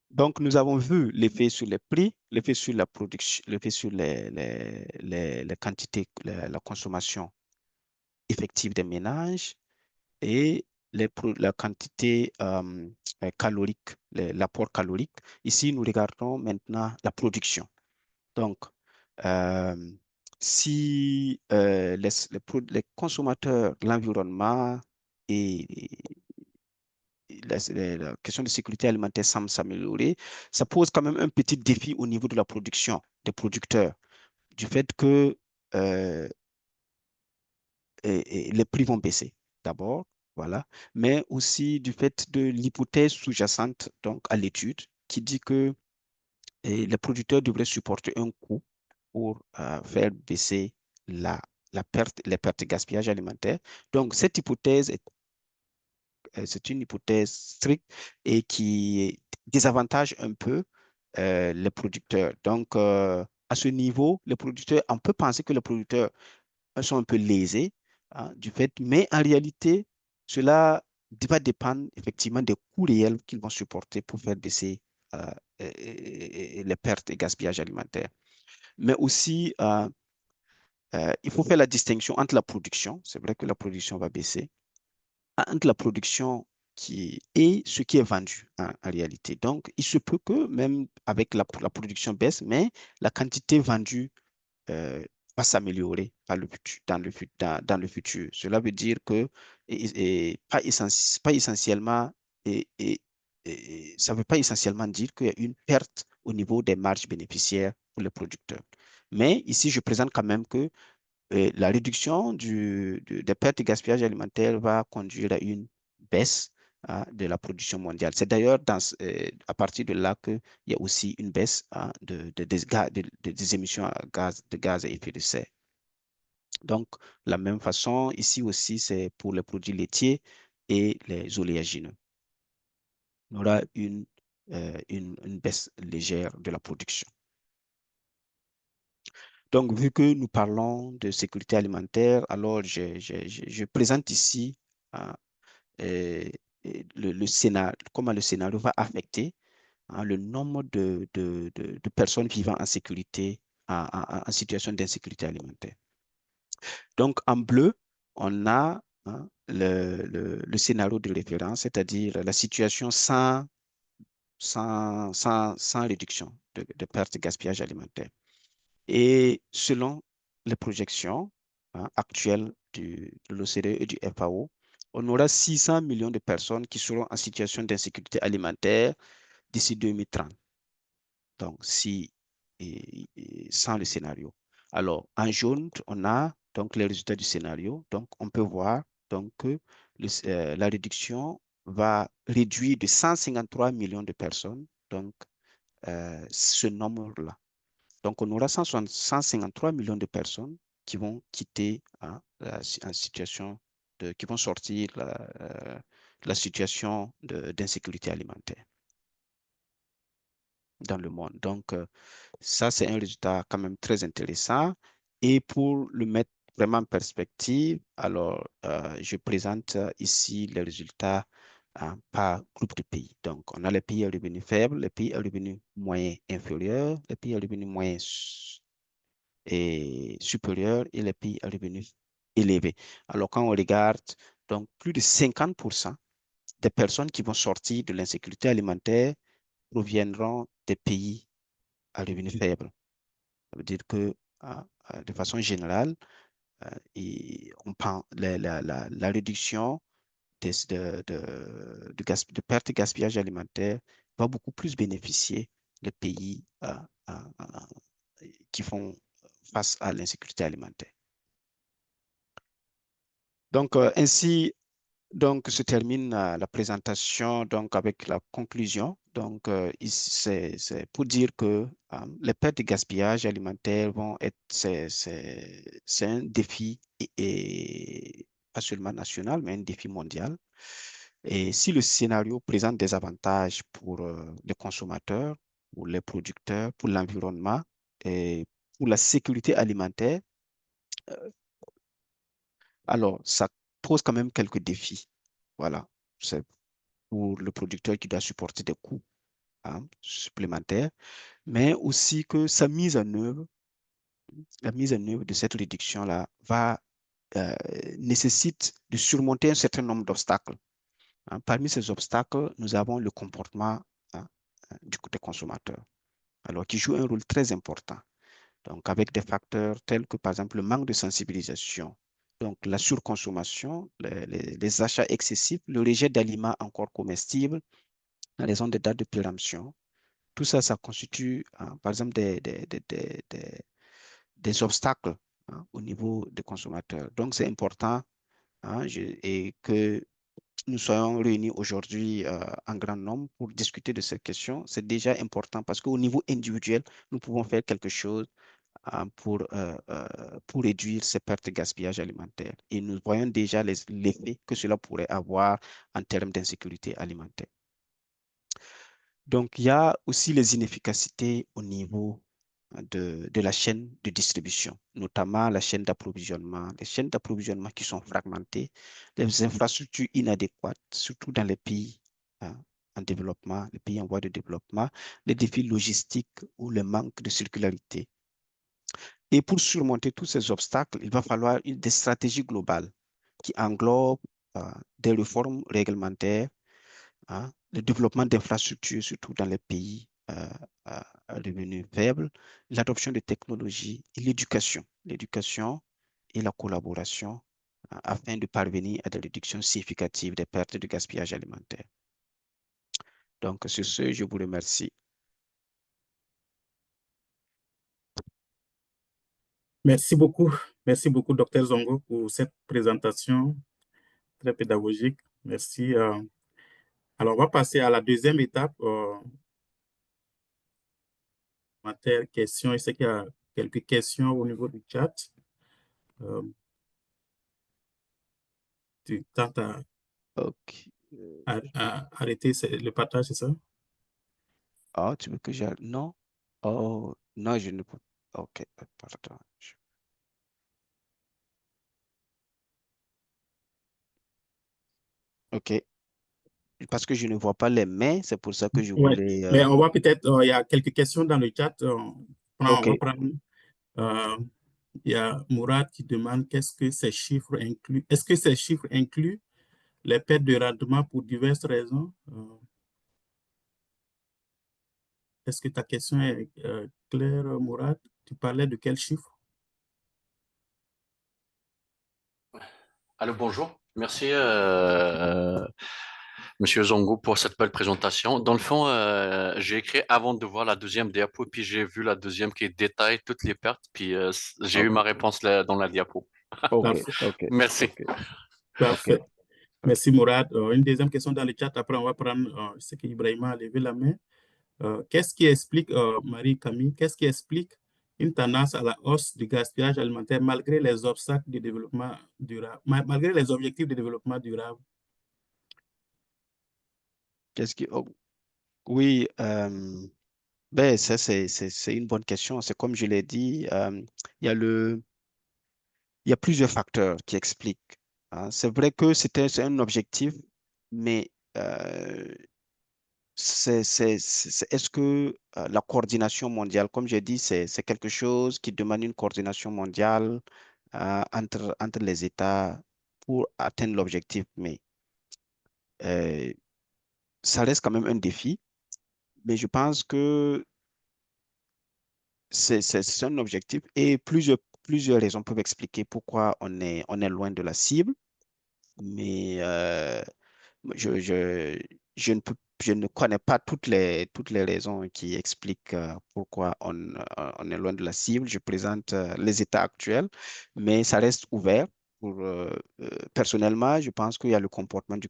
Donc, nous avons vu l'effet sur les prix, l'effet sur la production, l'effet sur les quantités, la consommation effective des ménages et la quantité calorique, l'apport calorique. Ici, nous regardons maintenant la production. Donc, euh, si les consommateurs, l'environnement et la question de sécurité alimentaire semble s'améliorer, ça pose quand même un petit défi au niveau de la production, des producteurs, du fait que euh, les prix vont baisser d'abord, voilà, mais aussi du fait de l'hypothèse sous-jacente donc à l'étude qui dit que les producteurs devraient supporter un coût pour faire baisser les pertes de gaspillage alimentaire. Donc, cette hypothèse, c'est une hypothèse stricte et qui désavantage un peu les producteurs. Donc, à ce niveau, les producteurs, on peut penser que les producteurs sont un peu lésés du fait, mais en réalité, cela va dépendre effectivement des coûts réels qu'ils vont supporter pour faire baisser euh, les pertes et gaspillage alimentaire. Mais aussi, il faut faire la distinction entre la production, c'est vrai que la production va baisser, entre la production et ce qui est vendu en réalité. Donc, il se peut que même avec la production baisse, mais la quantité vendue euh, va s'améliorer dans le futur. Cela veut dire que, pas essentiellement, ça ne veut pas essentiellement dire qu'il y a une perte au niveau des marges bénéficiaires pour les producteurs. Mais ici, je présente quand même que la réduction des pertes de gaspillage alimentaire va conduire à une baisse de la production mondiale. C'est d'ailleurs à partir de là qu'il y a aussi une baisse des émissions de gaz à effet de serre. Donc, de la même façon, ici aussi, c'est pour les produits laitiers et les oléagineux. On aura une baisse légère de la production. Donc, vu que nous parlons de sécurité alimentaire, alors je présente ici hein, euh, le scénario, comment le scénario va affecter hein, le nombre de personnes vivant en sécurité, en situation d'insécurité alimentaire. Donc, en bleu, on a hein, le scénario de référence, c'est-à-dire la situation sans réduction de perte de gaspillage alimentaire. Et selon les projections hein, actuelles de l'OCDE et du FAO, on aura 600 millions de personnes qui seront en situation d'insécurité alimentaire d'ici 2030. Donc, si, sans le scénario. Alors, en jaune, on a donc les résultats du scénario. Donc, on peut voir donc, que la réduction va réduire de 153 millions de personnes, donc ce nombre-là. Donc, on aura 153 millions de personnes qui vont quitter hein, en situation qui vont sortir la situation d'insécurité alimentaire dans le monde. Donc, ça, c'est un résultat quand même très intéressant. Et pour le mettre vraiment en perspective, alors, je présente ici les résultats hein, par groupe de pays. Donc, on a les pays à revenu faible, les pays à revenu moyen inférieur, les pays à revenu moyen et supérieur et les pays à revenu élevé. Alors, quand on regarde, donc, plus de 50% des personnes qui vont sortir de l'insécurité alimentaire proviendront des pays à revenu faible. Ça veut dire que, de façon générale, on prend la réduction de perte de gaspillage alimentaire va beaucoup plus bénéficier les pays qui font face à l'insécurité alimentaire. Donc, ainsi, donc, se termine la présentation donc, avec la conclusion. Donc, c'est pour dire que les pertes de gaspillage alimentaire vont être, c'est un défi et pas seulement national, mais un défi mondial. Et si le scénario présente des avantages pour les consommateurs, pour les producteurs, pour l'environnement et pour la sécurité alimentaire, alors ça pose quand même quelques défis. Voilà. C'est pour le producteur qui doit supporter des coûts hein, supplémentaires, mais aussi que sa mise en œuvre, la mise en œuvre de cette réduction-là nécessite de surmonter un certain nombre d'obstacles. Hein. Parmi ces obstacles, nous avons le comportement hein, du des consommateurs, alors qui joue un rôle très important. Donc, avec des facteurs tels que, par exemple, le manque de sensibilisation, donc la surconsommation, les achats excessifs, le rejet d'aliments encore comestibles, en raison des dates de péremption. Tout ça, ça constitue, hein, par exemple, des obstacles hein, au niveau des consommateurs. Donc, c'est important hein, et que nous soyons réunis aujourd'hui en grand nombre pour discuter de cette question. C'est déjà important parce qu'au niveau individuel, nous pouvons faire quelque chose hein, pour réduire ces pertes de gaspillage alimentaire. Et nous voyons déjà l'effet que cela pourrait avoir en termes d'insécurité alimentaire. Donc, il y a aussi les inefficacités au niveau de la chaîne de distribution, notamment la chaîne d'approvisionnement, les chaînes d'approvisionnement qui sont fragmentées, les infrastructures inadéquates, surtout dans les pays hein, en développement, les pays en voie de développement, les défis logistiques ou le manque de circularité. Et pour surmonter tous ces obstacles, il va falloir des stratégies globales qui englobent des réformes réglementaires, hein, le développement d'infrastructures, surtout dans les pays à revenus faibles, l'adoption de technologies et l'éducation et la collaboration afin de parvenir à des réductions significatives des pertes de gaspillage alimentaire. Donc, sur ce, je vous remercie. Merci beaucoup, Dr Zongo, pour cette présentation très pédagogique. Merci. Alors, on va passer à la deuxième étape, matière questions. Je sais qu'il y a quelques questions au niveau du chat. Euh, Tu tentes OK. à arrêter le partage, c'est ça? Ah, tu veux que j'aille? Non. Oh, non, je ne peux. Ok, pardon. Ok, parce que je ne vois pas les mains, c'est pour ça que je Ouais. voulais... Mais on va peut-être, il y a quelques questions dans le chat. On Ok, va prendre. euh, il y a Mourad qui demande qu'est-ce que ces chiffres incluent. Est-ce que ces chiffres incluent les pertes de rendement pour diverses raisons? Est-ce que ta question est claire, Mourad? Tu parlais de quel chiffre? Allô, bonjour. Merci, Monsieur Zongo, pour cette belle présentation. Dans le fond, j'ai écrit avant de voir la deuxième diapo, puis j'ai vu la deuxième qui détaille toutes les pertes, puis j'ai eu ok, ma réponse dans la diapo. ok, Parfait. ok, Merci. ok, ok, Parfait. ok. Merci, Mourad. Une deuxième question dans le chat. Après, on va prendre ce qu'Ibrahima a levé la main. Qu'est-ce qui explique, Marie-Camille, qu'est-ce qui explique une tendance à la hausse du gaspillage alimentaire malgré les obstacles de développement durable, malgré les objectifs de développement durable? Qu'est-ce qui... oh, oui, ben, ça, c'est une bonne question. C'est comme je l'ai dit, il y a il y a plusieurs facteurs qui expliquent, hein. C'est vrai que c'est un objectif, mais est-ce que la coordination mondiale, comme j'ai dit, c'est quelque chose qui demande une coordination mondiale entre les États pour atteindre l'objectif, mais euh, ça reste quand même un défi. Mais je pense que c'est un objectif et plusieurs raisons peuvent expliquer pourquoi on est loin de la cible. Mais je, je, je ne peux, je ne connais pas toutes les raisons qui expliquent pourquoi on est loin de la cible. Je présente les états actuels, mais ça reste ouvert. Personnellement, je pense qu'il y a le comportement du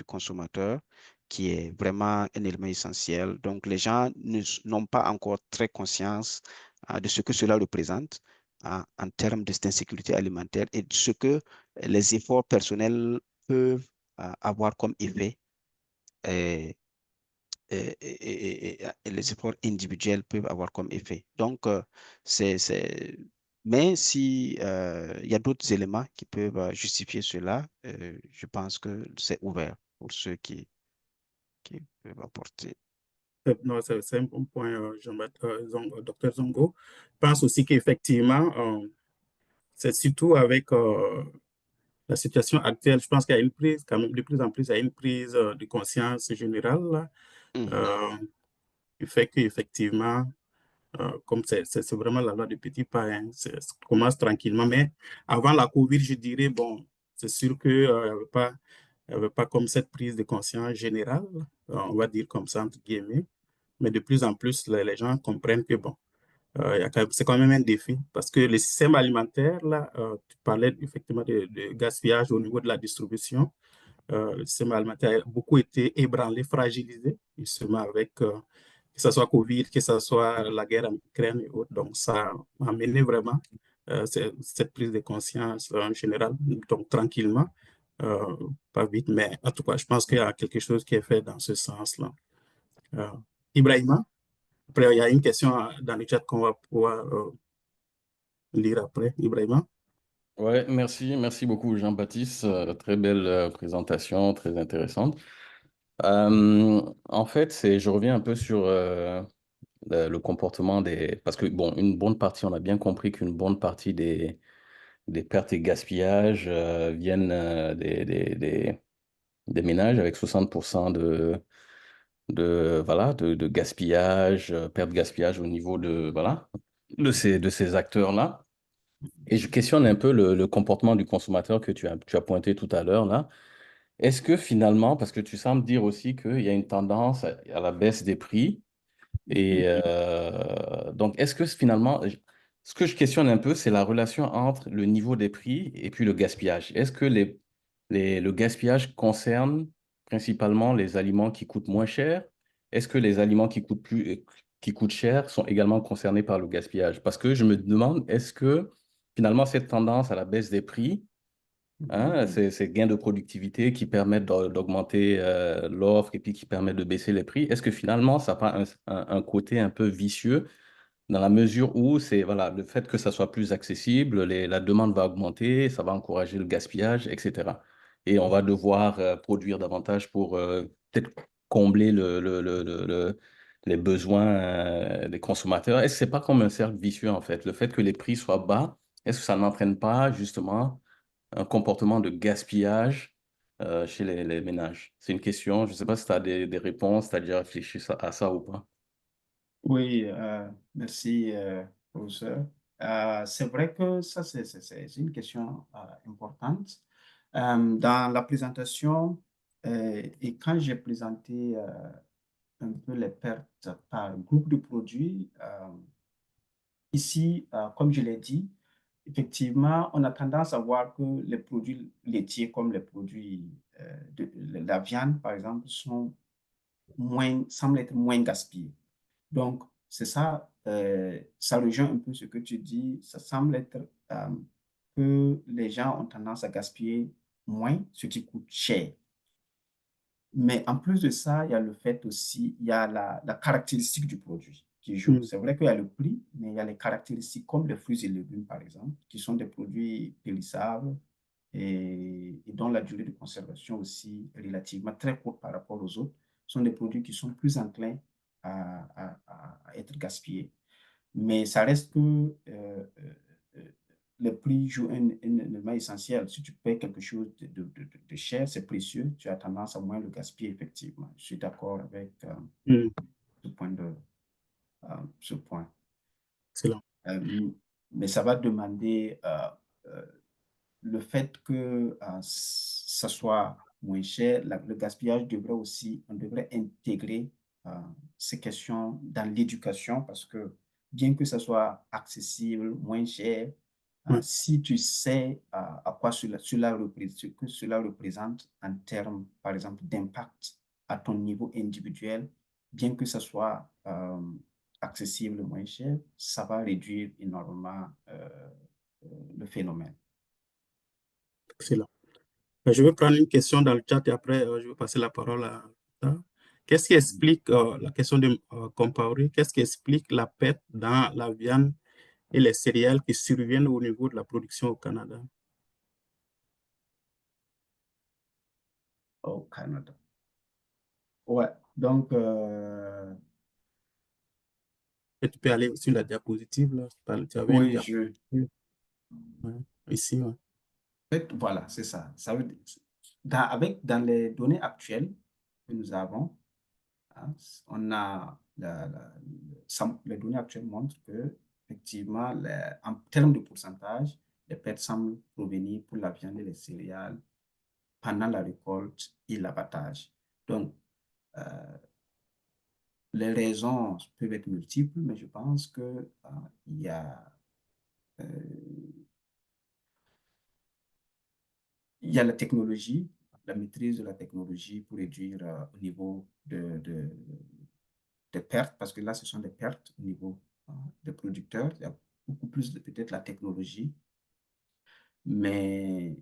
consommateur qui est vraiment un élément essentiel. Donc, les gens n'ont pas encore très conscience de ce que cela représente en termes d'insécurité alimentaire et de ce que les efforts personnels peuvent avoir comme effet et, et les efforts individuels peuvent avoir comme effet. Donc, mais si il y a d'autres éléments qui peuvent justifier cela, je pense que c'est ouvert pour ceux qui peuvent apporter. Non, c'est un bon point, Dr Zongo. Je pense aussi qu'effectivement, c'est surtout avec la situation actuelle, je pense qu'il y a une prise, quand même, de plus en plus, il y a une prise de conscience générale là, Mhm. euh, qui fait qu'effectivement, comme c'est vraiment la loi du petit pas, hein, ça commence tranquillement. Mais avant la COVID, je dirais, bon, c'est sûr qu'il n'y avait pas, il y avait pas comme cette prise de conscience générale, on va dire comme ça, entre guillemets. Mais de plus en plus, les gens comprennent que, bon, c'est quand même un défi parce que le système alimentaire, là, tu parlais effectivement de gaspillage au niveau de la distribution. Le système alimentaire a beaucoup été ébranlé, fragilisé, justement avec que ce soit Covid, que ce soit la guerre en Ukraine et autres. Donc, ça a amené vraiment cette prise de conscience en général, donc tranquillement, euh, pas vite, mais en tout cas, je pense qu'il y a quelque chose qui est fait dans ce sens-là. Euh, Ibrahima, après, il y a une question dans le chat qu'on va pouvoir lire après. Ibrahima. Ouais, merci beaucoup Jean-Baptiste. Très belle présentation, très intéressante. En fait, je reviens un peu sur le comportement des... Parce que, bon, une bonne partie, on a bien compris qu'une bonne partie des pertes et gaspillages viennent des ménages avec 60% voilà, de gaspillage, perte gaspillage au niveau voilà, de ces acteurs-là. Et je questionne un peu le comportement du consommateur que tu as pointé tout à l'heure là. Est-ce que finalement, parce que tu sembles dire aussi qu'il y a une tendance à la baisse des prix, et donc est-ce que finalement, ce que je questionne un peu, c'est la relation entre le niveau des prix et puis le gaspillage. Est-ce que le gaspillage concerne principalement les aliments qui coûtent moins cher? Est-ce que les aliments qui coûtent cher sont également concernés par le gaspillage? Parce que je me demande, est-ce que finalement cette tendance à la baisse des prix, hein, ces gains de productivité qui permettent d'augmenter l'offre et puis qui permettent de baisser les prix, est-ce que finalement ça n'a pas un côté un peu vicieux dans la mesure où c'est voilà, le fait que ça soit plus accessible, la demande va augmenter, ça va encourager le gaspillage, etc. Et on va devoir produire davantage pour peut-être combler les besoins des consommateurs. Est-ce que c'est pas comme un cercle vicieux en fait? Le fait que les prix soient bas, est-ce que ça n'entraîne pas justement un comportement de gaspillage chez les ménages? C'est une question, je ne sais pas si tu as des réponses, tu as déjà réfléchi à ça ou pas. Oui, merci, professeur. C'est vrai que ça, c'est une question importante. Dans la présentation, et quand j'ai présenté un peu les pertes par groupe de produits, ici, comme je l'ai dit, effectivement, on a tendance à voir que les produits laitiers, comme les produits de la viande, par exemple, semblent être moins gaspillés. Donc, c'est ça, ça rejoint un peu ce que tu dis. Ça semble être que les gens ont tendance à gaspiller moins, ce qui coûte cher. Mais en plus de ça, il y a le fait aussi, il y a la caractéristique du produit qui joue. C'est vrai qu'il y a le prix, mais il y a les caractéristiques comme les fruits et légumes, par exemple, qui sont des produits périssables et dont la durée de conservation aussi est relativement très courte par rapport aux autres. Ce sont des produits qui sont plus enclins à être gaspillés. Mais ça reste que le prix joue un élément essentiel. Si tu payes quelque chose de cher, c'est précieux, tu as tendance à moins le gaspiller, effectivement. Je suis d'accord avec ce point ce point. Excellent. Mais ça va demander le fait que ça soit moins cher, le gaspillage devrait aussi, on devrait intégrer ces questions dans l'éducation parce que bien que ça soit accessible, moins cher, si tu sais à quoi ce que cela représente en termes, par exemple, d'impact à ton niveau individuel, bien que ça soit accessible, moins cher, ça va réduire énormément le phénomène. Excellent. Je vais prendre une question dans le chat et après, je vais passer la parole à Rita. Qu'est-ce qui explique la question de comparer? Qu'est-ce qui explique la perte dans la viande et les céréales qui surviennent au niveau de la production au Canada? Au Canada. Ouais, donc, Et tu peux aller sur la diapositive, là. Tu avais une oui, diapositive. Ouais, ici, ouais. en fait, voilà, c'est ça. Ça veut dire, dans les données actuelles que nous avons, hein, on a les données actuelles montrent que, effectivement, en termes de pourcentage, les pertes semblent provenir pour la viande et les céréales pendant la récolte et l'abattage. Donc, les raisons peuvent être multiples, mais je pense que il y a il y a la technologie, la maîtrise de la technologie pour réduire au niveau des pertes, parce que là, ce sont des pertes au niveau des producteurs. Il y a beaucoup plus de peut-être la technologie, mais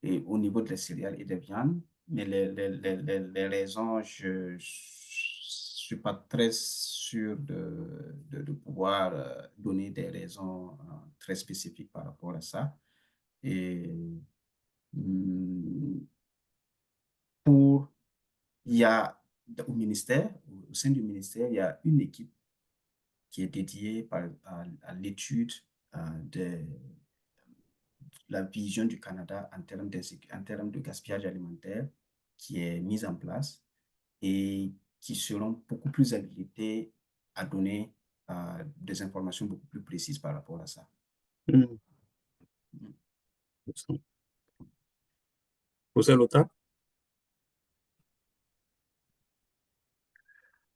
et au niveau des céréales et des viandes. Mais les raisons, je ne suis pas très sûr de pouvoir donner des raisons très spécifiques par rapport à ça. Et il y a au ministère, au sein du ministère, il y a une équipe qui est dédiée à l'étude de la vision du Canada en termes de gaspillage alimentaire qui est mise en place et qui seront beaucoup plus habilités à donner des informations beaucoup plus précises par rapport à ça. Professeur Lota?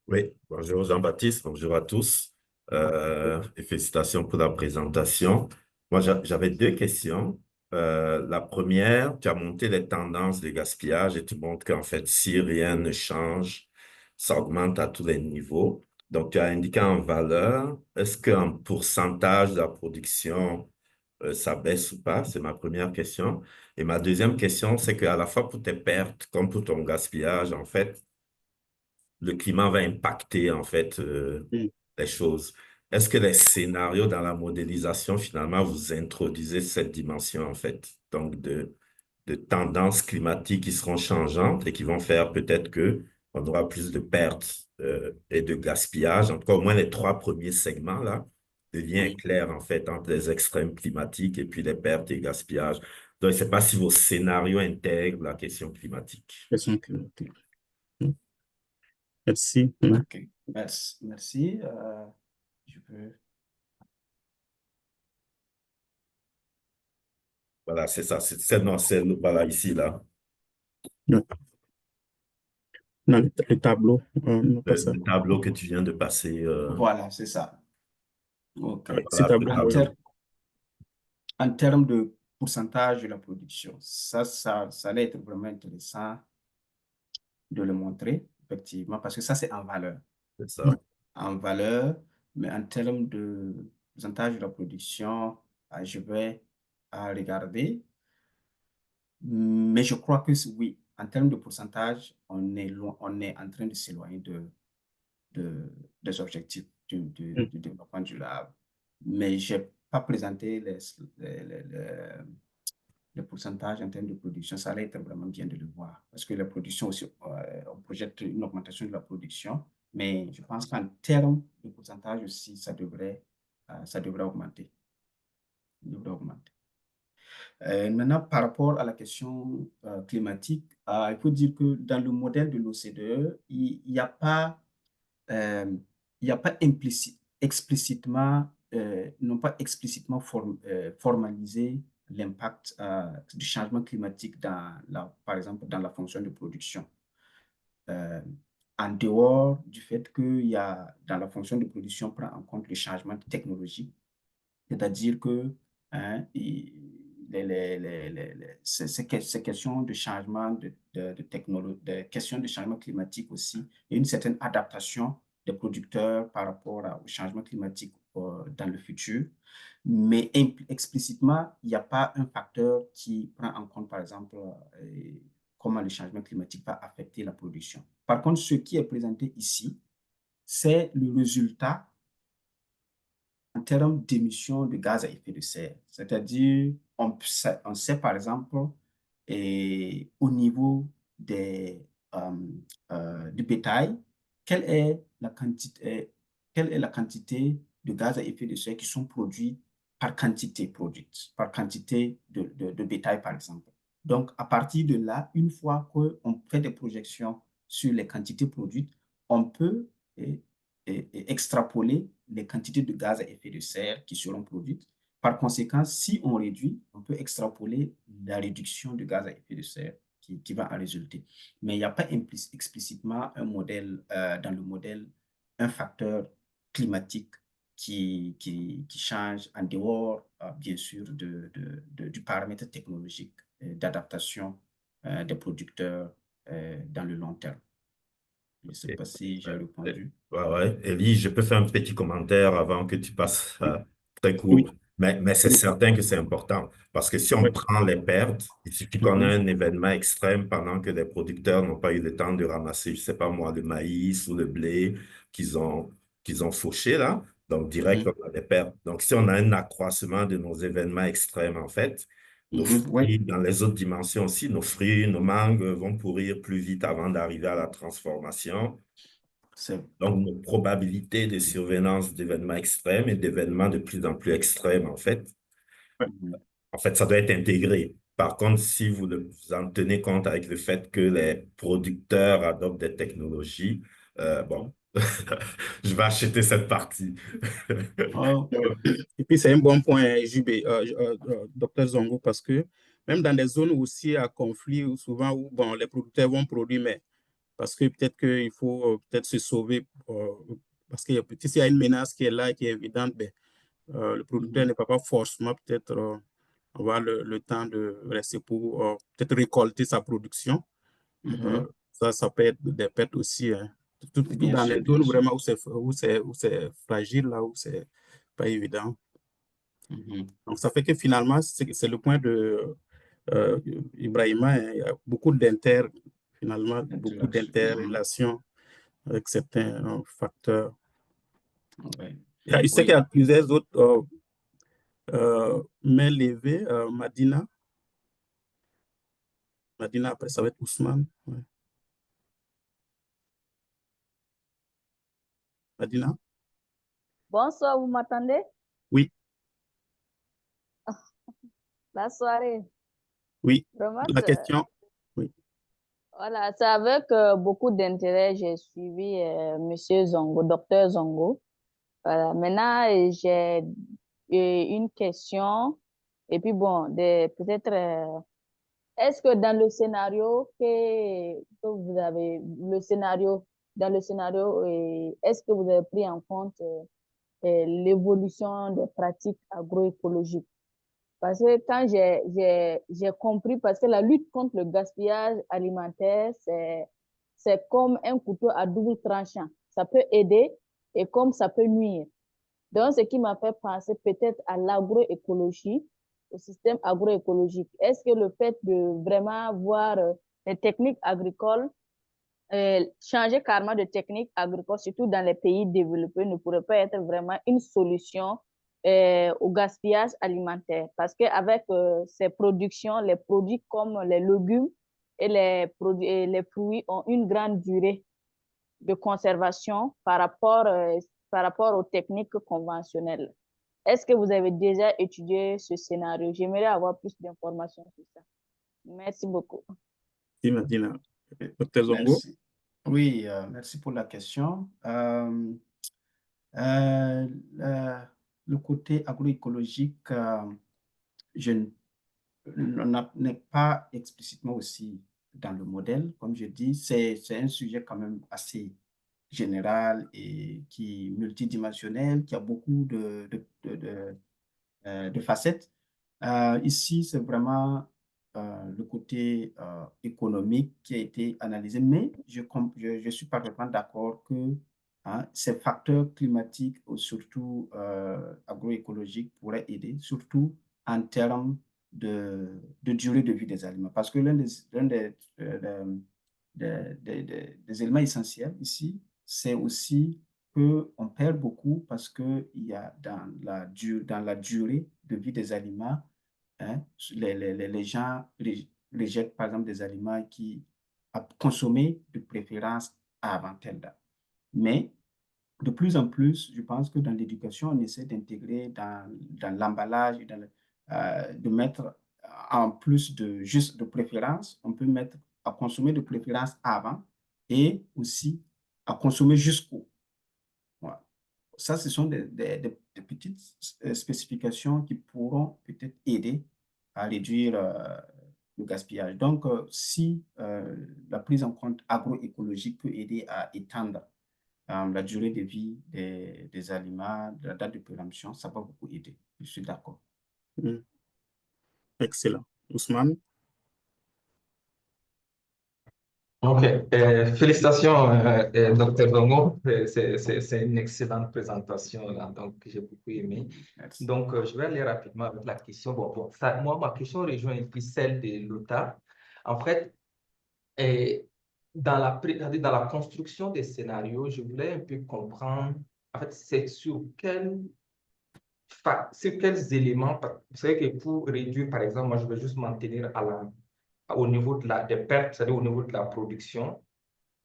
Oui, bonjour Jean-Baptiste, bonjour à tous et félicitations pour la présentation. Moi, j'avais deux questions. La première, tu as monté les tendances de gaspillage et tu montres qu'en fait, si rien ne change, ça augmente à tous les niveaux. Donc, tu as indiqué en valeur, est-ce qu'en pourcentage de la production, ça baisse ou pas? C'est ma première question. Et ma deuxième question, c'est qu'à la fois pour tes pertes comme pour ton gaspillage, en fait, le climat va impacter en fait les choses. est-ce que les scénarios dans la modélisation, finalement, vous introduisez cette dimension, en fait, donc de tendances climatiques qui seront changeantes et qui vont faire peut-être que on aura plus de pertes et de gaspillage. En tout cas, au moins les 3 premiers segments, là, le lien est Oui, clair, en fait, entre les extrêmes climatiques et puis les pertes et gaspillages. Donc, je ne sais pas si vos scénarios intègrent la question climatique. question climatique. Merci. Oui. OK. Merci. Merci. Je peux... Voilà, c'est ça. Non, voilà, ici, là, Oui. Dans le tableau, non, pas ça. le tableau que tu viens de passer. Voilà, c'est ça. OK. Ce Voilà, le tableau, En, oui. tableau. en termes de pourcentage de la production, ça allait être vraiment intéressant de le montrer, effectivement, parce que ça, c'est en valeur. C'est ça. En valeur, mais en termes de pourcentage de la production, je vais regarder. Mais je crois que oui, en termes de pourcentage, on est en train de s'éloigner des objectifs du développement durable. Mais je n'ai pas présenté les pourcentages en termes de production. Ça allait être vraiment bien de le voir. Parce que la production aussi, on projette une augmentation de la production. Mais je pense qu'en termes de pourcentage aussi, ça devrait augmenter. Ça devrait augmenter. Maintenant, par rapport à la question climatique, il faut dire que dans le modèle de l'OCDE, il n'y a pas, explicitement, non pas explicitement formalisé l'impact du changement climatique par exemple, dans la fonction de production. En dehors du fait qu'il y a, dans la fonction de production, on prend en compte le changement de technologie, c'est-à-dire que hein, ces questions de changement de technologie, des questions de changement climatique aussi, il y a une certaine adaptation des producteurs par rapport au changement climatique dans le futur. Mais explicitement, il n'y a pas un facteur qui prend en compte, par exemple, comment le changement climatique va affecter la production. Par contre, ce qui est présenté ici, c'est le résultat en termes d'émissions de gaz à effet de serre. C'est-à-dire, on sait par exemple, au niveau du bétail, quelle est la quantité de gaz à effet de serre qui sont produits par quantité produite, par quantité de bétail, par exemple. Donc, à partir de là, une fois qu'on fait des projections sur les quantités produites, on peut et extrapoler les quantités de gaz à effet de serre qui seront produites. Par conséquent, si on réduit, on peut extrapoler la réduction de gaz à effet de serre qui va en résulter. Mais il n'y a pas explicitement un modèle, dans le modèle, un facteur climatique qui change en dehors, bien sûr, du paramètre technologique d'adaptation des producteurs dans le long terme. Je ne sais pas si j'ai répondu. Ouais. Élie, je peux faire un petit commentaire avant que tu passes très Oui, court. Mais c'est certain que c'est important parce que si on oui. prend les pertes, il suffit qu'on ait un événement extrême pendant que les producteurs n'ont pas eu le temps de ramasser, je ne sais pas moi, le maïs ou le blé qu'ils ont fauché là. Donc, direct, on a des pertes. Donc, si on a un accroissement de nos événements extrêmes, en fait, nos Oui, fruits, dans les autres dimensions aussi, nos fruits, nos mangues vont pourrir plus vite avant d'arriver à la transformation. c'est Donc, nos probabilités de survenance d'événements extrêmes et d'événements de plus en plus extrêmes, en fait, ça doit être intégré. Par contre, si vous en tenez compte avec le fait que les producteurs adoptent des technologies, bon, je vais acheter cette partie. oh, Et puis, c'est un bon point, JB, docteur Zongo, parce que même dans des zones aussi à conflit, souvent où bon, les producteurs vont produire, mais parce que peut-être qu'il faut peut-être se sauver, parce qu'il y a, s'il y a une menace qui est là et qui est évidente, ben, le producteur ne peut pas forcément peut-être avoir le temps de rester pour peut-être récolter sa production. Ça peut être des pertes aussi. Hein. Tout bien dans les sûr, bien zones sûr. vraiment où c'est fragile, là où c'est pas évident. Donc, ça fait que finalement, c'est le point de Ibrahima. Hein, il y a finalement, beaucoup L'interaction. d'interrelations avec certains facteurs. Ouais. Je sais qu'il y a plusieurs autres mains levées. Madina. Madina, après, ça va être Ousmane. Ouais. Madina? Bonsoir, vous m'entendez? Oui. La soirée. Oui. Vraiment, La question? Oui. voilà, c'est avec beaucoup d'intérêt j'ai suivi Monsieur Zongo, Docteur Zongo. Voilà. Maintenant, j'ai une question. Et puis bon, peut-être, est-ce que dans le scénario que vous avez, dans le scénario, est-ce que vous avez pris en compte l'évolution des pratiques agroécologiques? Parce que quand j'ai compris, parce que la lutte contre le gaspillage alimentaire, c'est comme un couteau à double tranchant. Ça peut aider et comme ça peut nuire. Donc, ce qui m'a fait penser peut-être à l'agroécologie, au système agroécologique. Est-ce que le fait de vraiment voir les techniques agricoles, changer carrément de technique agricole, surtout dans les pays développés, ne pourrait pas être vraiment une solution au gaspillage alimentaire? Parce qu'avec ces productions, les produits comme les légumes et les fruits ont une grande durée de conservation par rapport aux techniques conventionnelles. Est-ce que vous avez déjà étudié ce scénario? J'aimerais avoir plus d'informations sur ça. Merci beaucoup. Merci, Madina. Docteur Zongo? Merci. Oui, merci pour la question. Le côté agroécologique, je n'est pas explicitement aussi dans le modèle. Comme je dis, c'est un sujet quand même assez général et qui est multidimensionnel, qui a beaucoup de facettes. Ici, c'est vraiment le côté économique qui a été analysé, mais je suis parfaitement d'accord que ces facteurs climatiques ou surtout agroécologiques pourraient aider, surtout en termes de durée de vie des aliments. Parce que l'un des éléments essentiels ici, c'est aussi qu'on perd beaucoup parce qu'il y a dans la durée de vie des aliments, hein, les gens rejettent par exemple des aliments qui à consommer de préférence avant telle date. Mais de plus en plus, je pense que dans l'éducation, on essaie d'intégrer dans l'emballage, de mettre en plus de juste de préférence, on peut mettre à consommer de préférence avant et aussi à consommer jusqu'au. Voilà. Ça, ce sont des petites spécifications qui pourront peut-être aider à réduire le gaspillage. Donc, si la prise en compte agroécologique peut aider à étendre la durée de vie des aliments, de la date de péremption, ça va beaucoup aider. Je suis d'accord. Excellent. Ousmane? Ok, félicitations, Dr. Dongo. C'est une excellente présentation, là, donc j'ai beaucoup aimé. Merci. Donc, je vais aller rapidement avec la question. Bon, ça, moi, ma question rejoint et puis celle de Lota. En fait, dans la construction des scénarios, je voulais un peu comprendre, en fait, c'est sur quels éléments, vous savez que pour réduire, par exemple, moi, je veux juste m'en tenir au niveau des pertes, c'est-à-dire au niveau de la production.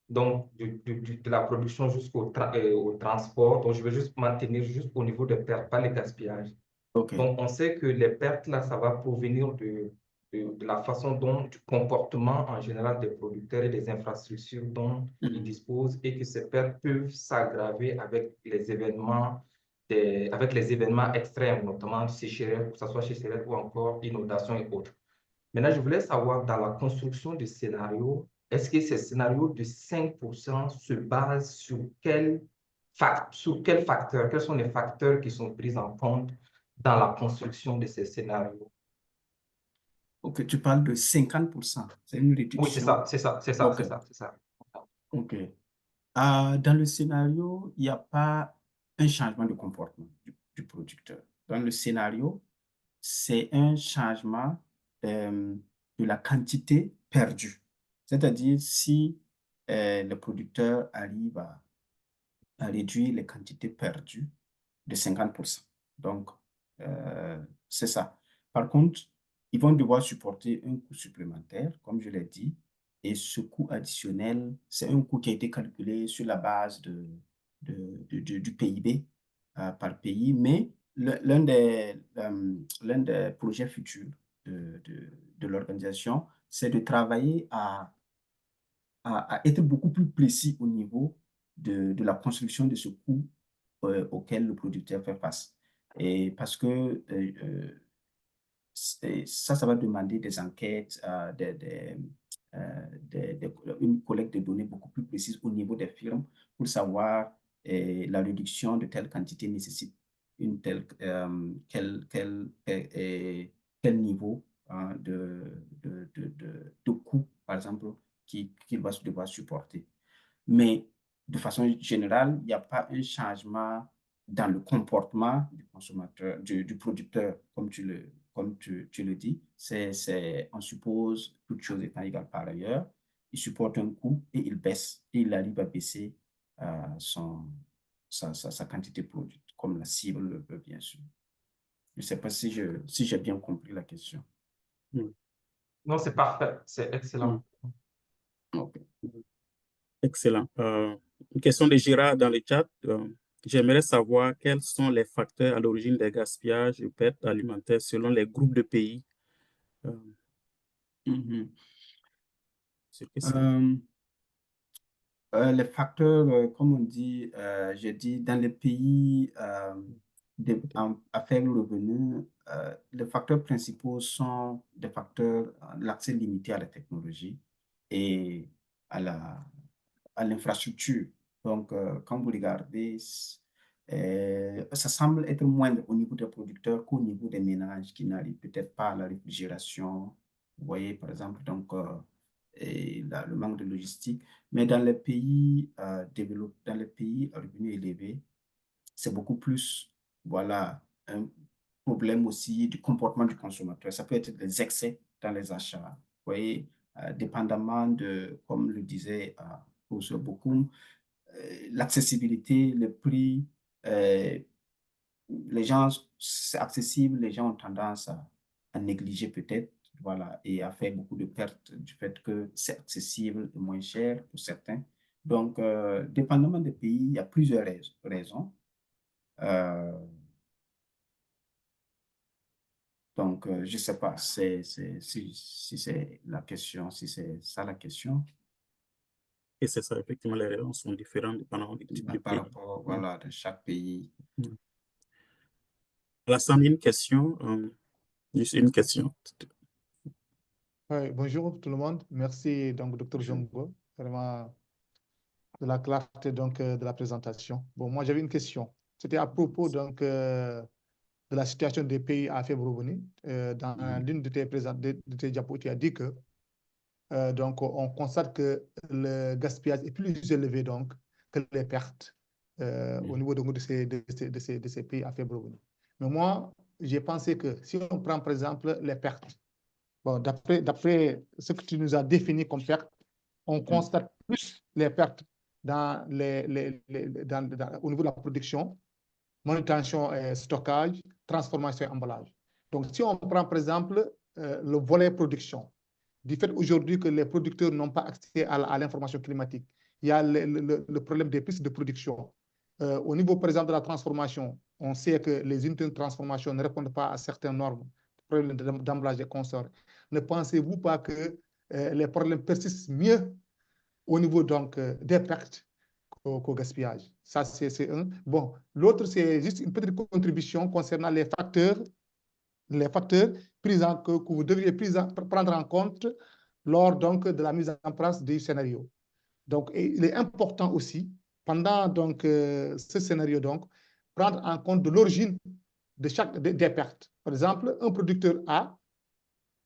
Donc, de la production au transport. Donc, je vais juste maintenir juste au niveau des pertes, pas les gaspillages. OK. Donc, on sait que les pertes, là, ça va provenir de la façon du comportement en général des producteurs et des infrastructures dont ils disposent et que ces pertes peuvent s'aggraver avec les événements extrêmes, notamment sécheresse, que ce soit sécheresse ou encore inondation et autres. Maintenant, je voulais savoir, dans la construction des scénarios, est-ce que ces scénarios de 5% se basent sur quels facteurs, quels sont les facteurs qui sont pris en compte dans la construction de ces scénarios? OK, tu parles de 50%. C'est une réduction. Oui, c'est ça. OK. C'est ça. OK. Dans le scénario, il n'y a pas un changement de comportement du producteur. Dans le scénario, c'est un changement de la quantité perdue. C'est-à-dire, si le producteur arrive à réduire les quantités perdues, de 50%. Donc, c'est ça. Par contre, ils vont devoir supporter un coût supplémentaire, comme je l'ai dit, et ce coût additionnel, c'est un coût qui a été calculé sur la base du PIB par pays, mais l'un des projets futurs de l'organisation, c'est de travailler à être beaucoup plus précis au niveau de la construction de ce coût auquel le producteur fait face. Et parce que ça va demander des enquêtes, une collecte de données beaucoup plus précise au niveau des firmes pour savoir la réduction de telle quantité nécessite quel niveau de coût, par exemple, qu'il va devoir supporter. Mais de façon générale, il n'y a pas un changement dans le comportement du consommateur, du producteur, comme tu le dis. On suppose, toutes choses étant égales par ailleurs, il supporte un coût et il baisse, et il arrive à baisser sa quantité produite, comme la cible le veut, bien sûr. Je ne sais pas si j'ai bien compris la question. Non, c'est parfait, c'est excellent. OK. Excellent. Une question de Gérard dans le chat. J'aimerais savoir quels sont les facteurs à l'origine des gaspillages et pertes alimentaires selon les groupes de pays. Les facteurs, comme on dit, j'ai dit, dans les pays à faible revenu, les facteurs principaux sont des facteurs, l'accès limité à la technologie et à l'infrastructure. Donc, quand vous regardez, ça semble être moindre au niveau des producteurs qu'au niveau des ménages qui n'arrivent peut-être pas à la réfrigération. Vous voyez, par exemple, donc, le manque de logistique. Mais dans les pays développés, dans les pays à revenus élevés, c'est beaucoup plus, voilà, un problème aussi du comportement du consommateur. Ça peut être des excès dans les achats. Vous voyez, dépendamment de, comme le disait Professeur Bokoum, l'accessibilité, le prix, les gens, c'est accessible, les gens ont tendance à négliger peut-être, voilà, et à faire beaucoup de pertes du fait que c'est accessible et moins cher pour certains. Donc, dépendamment des pays, il y a plusieurs raisons. Donc, je ne sais pas si c'est la question, si c'est ça la question. Et c'est ça, effectivement, les raisons sont différentes dépendamment du type de Par pays. rapport, voilà, de chaque pays. Alassane, une question, juste une question. Oui, bonjour tout le monde. Merci donc, Dr. Zongo, vraiment de la clarté donc, de la présentation. Bon, moi, j'avais une question. C'était à propos donc, de la situation des pays à faible revenu. Dans l'une de tes diapos, tu as dit que donc, on constate que le gaspillage est plus élevé donc, que les pertes au niveau donc, de ces pays à faible revenu. Mais moi, j'ai pensé que si on prend par exemple les pertes, bon, d'après ce que tu nous as défini comme perte, on constate plus les pertes au niveau de la production, manutention et stockage, transformation et emballage. Donc, si on prend par exemple le volet production, du fait aujourd'hui que les producteurs n'ont pas accès à l'information climatique, il y a le problème des pistes de production. Au niveau, par exemple, de la transformation, on sait que les unités de transformation ne répondent pas à certaines normes, problèmes d'emballage et consorts. Ne pensez-vous pas que les problèmes persistent mieux au niveau donc, des pertes qu'au gaspillage? Ça, c'est un. Bon, l'autre, c'est juste une petite contribution concernant les facteurs que vous devriez prendre en compte lors donc, de la mise en place du scénario. Donc, il est important aussi, pendant donc, ce scénario, donc, prendre en compte de l'origine des pertes. Par exemple, un producteur A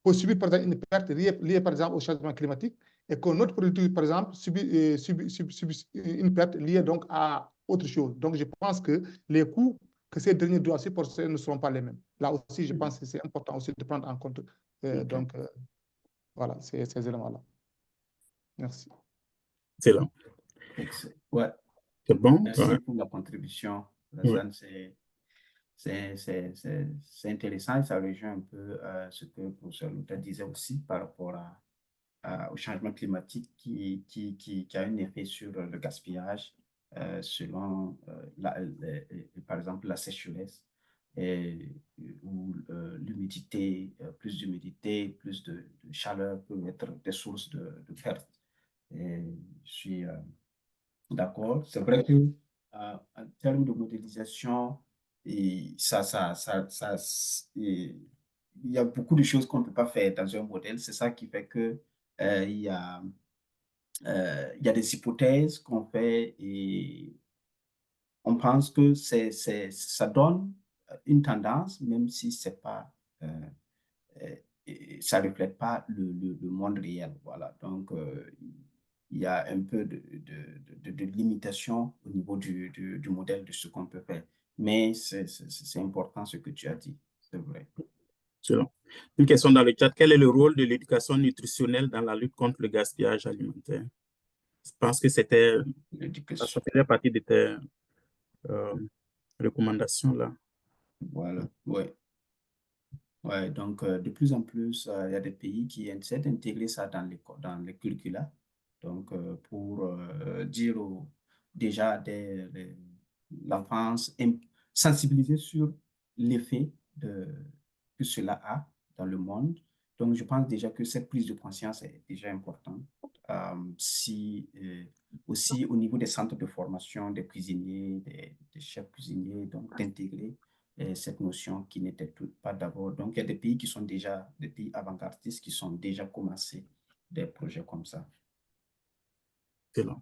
peut subir par exemple, une perte liée par exemple au changement climatique et qu'un autre producteur, par exemple, subit une perte liée donc à autre chose. Donc, je pense que les coûts que ces derniers doivent supporter ne seront pas les mêmes. Là aussi, je pense que c'est important aussi de prendre en compte donc, voilà, ces éléments-là. Merci. Excellent. Ouais. C'est bon. Merci pour la contribution. C'est C'est intéressant et ça rejoint un peu ce que le professeur Luther disait aussi par rapport au changement climatique qui a un effet sur le gaspillage selon, par exemple, la sécheresse ou l'humidité, plus d'humidité, plus de chaleur peuvent être des sources de perte. Et je suis d'accord. C'est vrai que en termes de modélisation, il y a beaucoup de choses qu'on ne peut pas faire dans un modèle. C'est ça qui fait que il y a des hypothèses qu'on fait et on pense que ça donne une tendance, même si c'est pas, ça ne reflète pas le monde réel. Voilà. Donc, il y a un peu de limitation au niveau du modèle de ce qu'on peut faire. Mais c'est important ce que tu as dit, c'est vrai. Excellent. Une question dans le chat. Quel est le rôle de l'éducation nutritionnelle dans la lutte contre le gaspillage alimentaire? Je pense que ça faisait partie de tes recommandations là. Voilà, ouais. Ouais, donc de plus en plus, il y a des pays qui essaient d'intégrer ça dans les curricula. Donc, pour dire déjà dès l'enfance, sensibiliser sur l'effet que cela a dans le monde. Donc, je pense déjà que cette prise de conscience est déjà importante. Aussi au niveau des centres de formation des cuisiniers, des chefs cuisiniers, donc d'intégrer cette notion qui n'était pas d'abord. Donc, il y a des pays qui sont déjà, des pays avant-gardistes qui sont déjà commencé des projets comme ça. Excellent.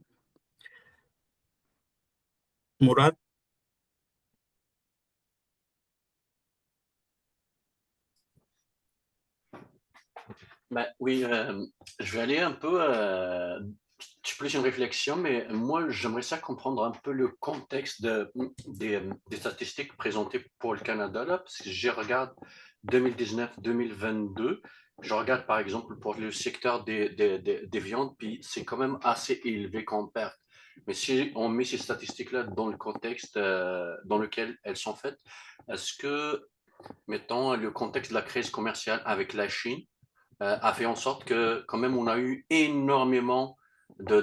Mourad? Ben, oui, je vais aller un peu, c'est plus une réflexion, mais moi, j'aimerais ça comprendre un peu le contexte des statistiques présentées pour le Canada, là, parce que je regarde 2019-2022, je regarde par exemple pour le secteur des viandes, puis c'est quand même assez élevé comme perte. Mais si on met ces statistiques-là dans le contexte dans lequel elles sont faites, est-ce que, mettons, le contexte de la crise commerciale avec la Chine, a fait en sorte que quand même on a eu énormément dans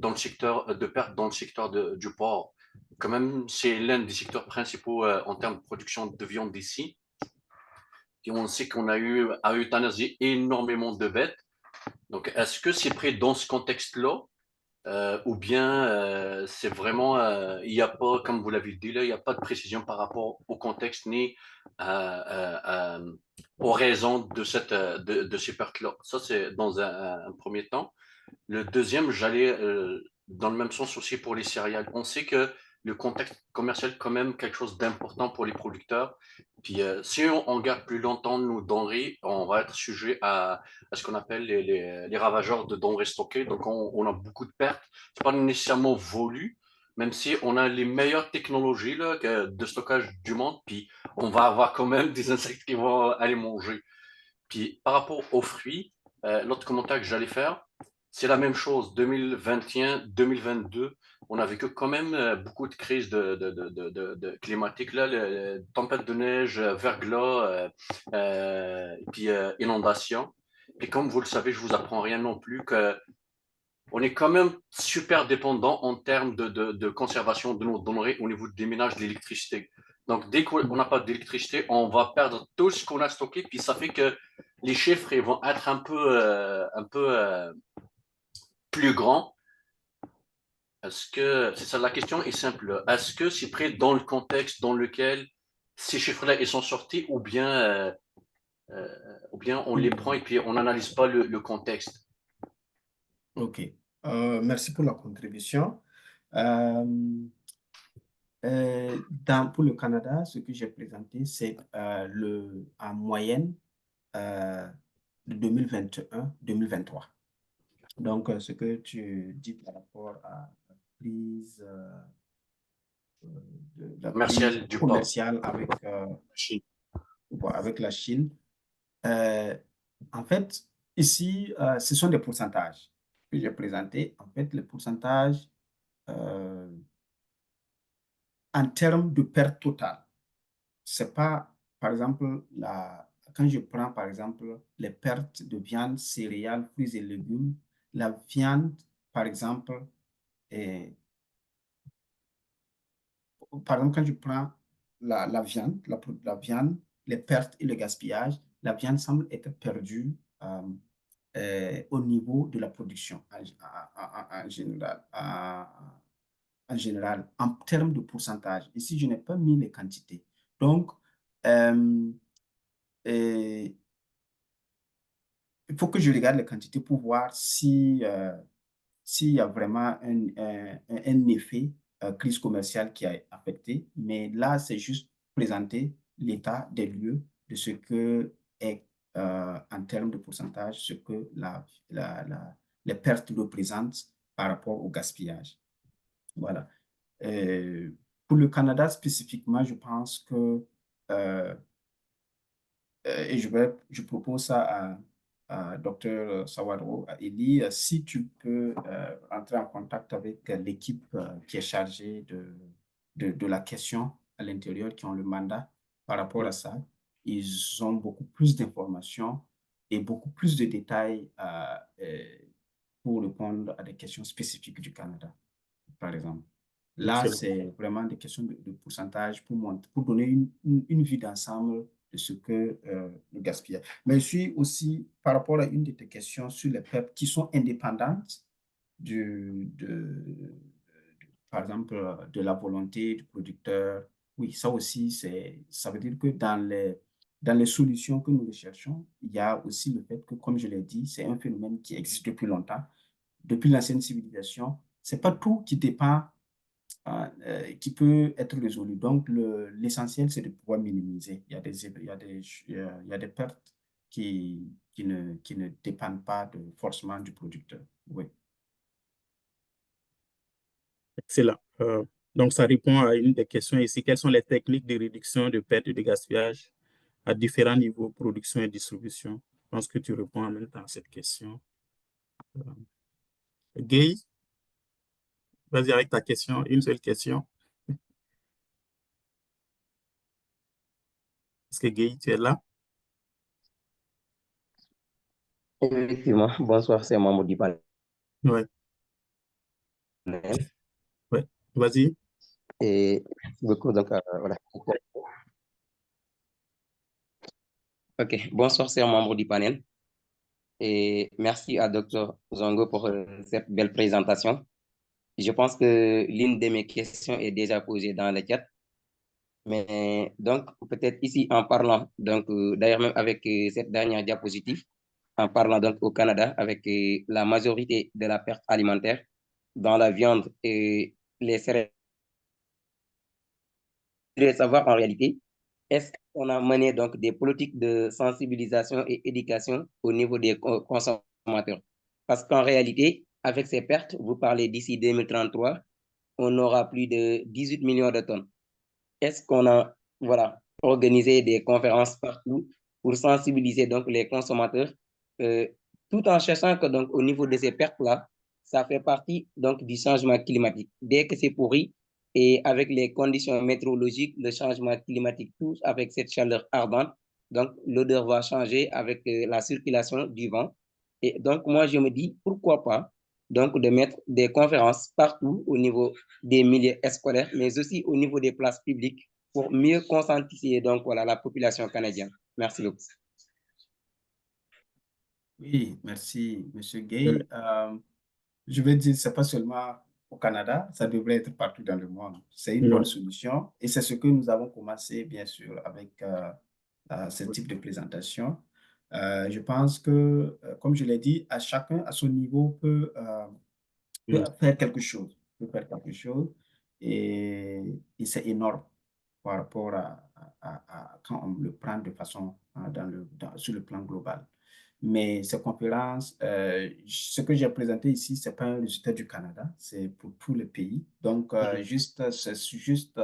le secteur de pertes dans le secteur du porc. Quand même, c'est l'un des secteurs principaux en termes de production de viande d'ici. Et on sait qu'on a eu à euthanasier énormément de bêtes. Donc, est-ce que c'est pris dans ce contexte-là ou bien c'est vraiment, il n'y a pas, comme vous l'avez dit là, il n'y a pas de précision par rapport au contexte ni aux raisons de ces pertes-là. Ça, c'est dans un premier temps. Le deuxième, j'allais dans le même sens aussi pour les céréales. On sait que le contexte commercial est quand même quelque chose d'important pour les producteurs. Puis si on garde plus longtemps nos denrées, on va être sujet à ce qu'on appelle les ravageurs de denrées stockées. Donc on a beaucoup de pertes. C'est pas nécessairement voulu, même si on a les meilleures technologies là, de stockage du monde. Puis on va avoir quand même des insectes qui vont aller manger. Puis par rapport aux fruits, l'autre commentaire que j'allais faire, c'est la même chose. 2021, 2022, on a vécu quand même beaucoup de crises climatiques, là, tempête de neige, verglas, et puis inondations. Et comme vous le savez, je vous apprends rien non plus que on est quand même super dépendant en termes de conservation de nos denrées au niveau des ménages de l'électricité. Donc, dès qu'on n'a pas d'électricité, on va perdre tout ce qu'on a stocké, puis ça fait que les chiffres ils vont être un peu plus grands. Est-ce que, c'est ça la question est simple, est-ce que c'est pris dans le contexte dans lequel ces chiffres-là ils sont sortis ou bien on les prend et puis on n'analyse pas le contexte? OK. Merci pour la contribution. Pour le Canada, ce que j'ai présenté, c'est en moyenne de 2021-2023. Donc, ce que tu dis par rapport à la prise, commerciale avec la Chine, en fait, ici, ce sont des pourcentages que j'ai présentés. En fait, les pourcentages en termes de perte totale. C'est pas, par exemple, quand je prends, par exemple, les pertes de viande, céréales, fruits et légumes, la viande, par exemple, quand je prends la viande, la viande, les pertes et le gaspillage, la viande semble être perdue au niveau de la production en général. En général, en termes de pourcentage. Ici, je n'ai pas mis les quantités. Donc, il faut que je regarde les quantités pour voir s'il y a vraiment un effet crise commerciale qui a affecté. Mais là, c'est juste présenter l'état des lieux de ce que est, en termes de pourcentage, ce que les pertes représentent par rapport au gaspillage. Voilà. Pour le Canada spécifiquement, je pense que, et je propose ça à Dr. Sawadro, à Eli, si tu peux entrer en contact avec l'équipe qui est chargée de la question à l'intérieur, qui ont le mandat par rapport à ça. Ils ont beaucoup plus d'informations et beaucoup plus de détails pour répondre à des questions spécifiques du Canada, par exemple. Là, c'est vraiment des questions de pourcentage pour donner une vue d'ensemble de ce que le gaspillage. Mais je suis aussi, par rapport à une de tes questions sur les PEP qui sont indépendantes par exemple, de la volonté du producteur. Oui, ça aussi, ça veut dire que dans les solutions que nous recherchons, il y a aussi le fait que, comme je l'ai dit, c'est un phénomène qui existe depuis longtemps, depuis l'ancienne civilisation. Ce n'est pas tout qui dépend qui peut être résolu. Donc, l'essentiel, c'est de pouvoir minimiser. Il y a des pertes qui ne dépendent pas forcément du producteur. Oui. Excellent. Donc, ça répond à une des questions ici. Quelles sont les techniques de réduction de pertes et de gaspillage à différents niveaux, production et distribution? Je pense que tu réponds en même temps à cette question. Guy, vas-y avec ta question, une seule question. Est-ce que Guy, tu es là? Effectivement, bonsoir, c'est Mamoudi Panel. Oui. Ouais. Vas-y. Et merci beaucoup. Donc, voilà. OK, bonsoir, c'est membre du panel. Et merci à Dr. Zongo pour cette belle présentation. Je pense que l'une de mes questions est déjà posée dans le chat. Mais donc, peut-être ici, en parlant, donc d'ailleurs même avec cette dernière diapositive, en parlant donc au Canada, avec la majorité de la perte alimentaire dans la viande et les céréales, je voudrais savoir en réalité, est-ce qu'on a mené donc des politiques de sensibilisation et éducation au niveau des consommateurs? Parce qu'en réalité, avec ces pertes, vous parlez d'ici 2033, on aura plus de 18 millions de tonnes. Est-ce qu'on a organisé des conférences partout pour sensibiliser donc les consommateurs, tout en cherchant que donc au niveau de ces pertes-là, ça fait partie donc du changement climatique. Dès que c'est pourri, et avec les conditions météorologiques, le changement climatique touche avec cette chaleur ardente, donc l'odeur va changer avec la circulation du vent. Et donc moi je me dis pourquoi pas donc de mettre des conférences partout au niveau des milieux scolaires, mais aussi au niveau des places publiques pour mieux conscientiser donc voilà la population canadienne. Merci beaucoup. Oui, merci, M. Gay. Je veux dire, ce n'est pas seulement au Canada, ça devrait être partout dans le monde. C'est une bonne solution et c'est ce que nous avons commencé, bien sûr, avec ce type de présentation. Je pense que, comme je l'ai dit, chacun à son niveau peut faire quelque chose. Et c'est énorme par rapport à quand on le prend de façon sur le plan global. Mais ces conférences, ce que j'ai présenté ici, ce n'est pas un résultat du Canada, c'est pour tous les pays. Donc, c'est juste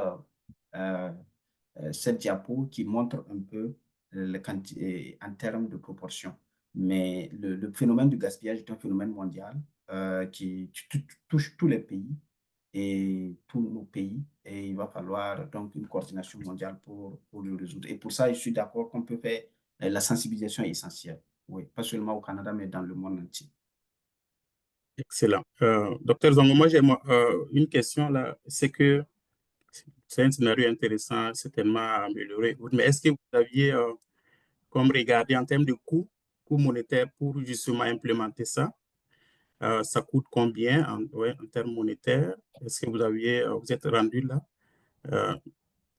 cette diapo qui montre un peu en termes de proportion. Mais le phénomène du gaspillage est un phénomène mondial qui touche tous les pays. et tous nos pays. Et il va falloir donc une coordination mondiale pour le résoudre. Et pour ça, je suis d'accord qu'on peut faire la sensibilisation est essentielle. Oui, pas seulement au Canada, mais dans le monde entier. Excellent. Docteur Zongo, moi j'ai une question là, c'est que c'est un scénario intéressant, certainement à améliorer. Mais est-ce que vous aviez comme regardé en termes de coût monétaire pour justement implémenter ça? Ça coûte combien en termes monétaires? Est-ce que vous êtes rendu là?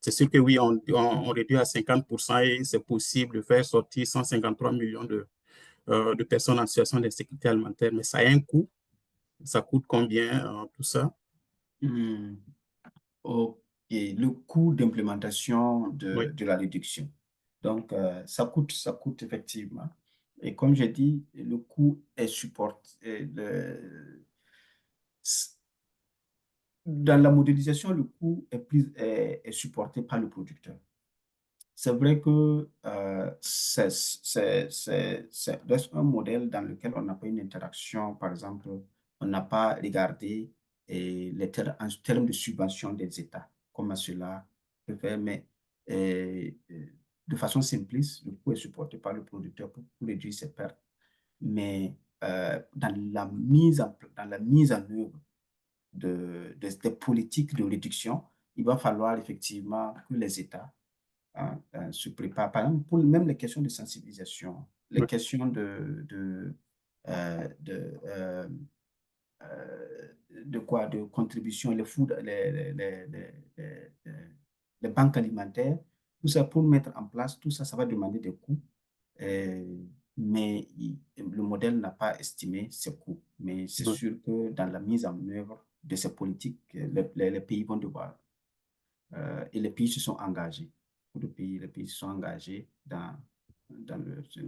C'est sûr que oui, on réduit à 50% et c'est possible de faire sortir 153 millions de personnes en situation d'insécurité alimentaire, mais ça a un coût. Ça coûte combien tout ça? Ok, le coût d'implémentation Oui. de la réduction. Donc, ça coûte effectivement. Et comme j'ai dit, le coût est supporté. Dans la modélisation, le coût est supporté par le producteur. C'est vrai que c'est un modèle dans lequel on n'a pas une interaction. Par exemple, on n'a pas regardé en termes de subvention des États, comme cela peut faire, mais de façon simpliste, le coût est supporté par le producteur pour réduire ses pertes. Mais dans la mise en œuvre des politiques de réduction, il va falloir effectivement que les États se préparent. Par exemple, pour même les questions de sensibilisation, les questions de contribution, les banques alimentaires, tout ça pour mettre en place, tout ça, ça va demander des coûts. Mais le modèle n'a pas estimé ces coûts. Mais c'est sûr que dans la mise en œuvre de ces politiques, les pays vont devoir, et les pays se sont engagés. Les pays se sont engagés dans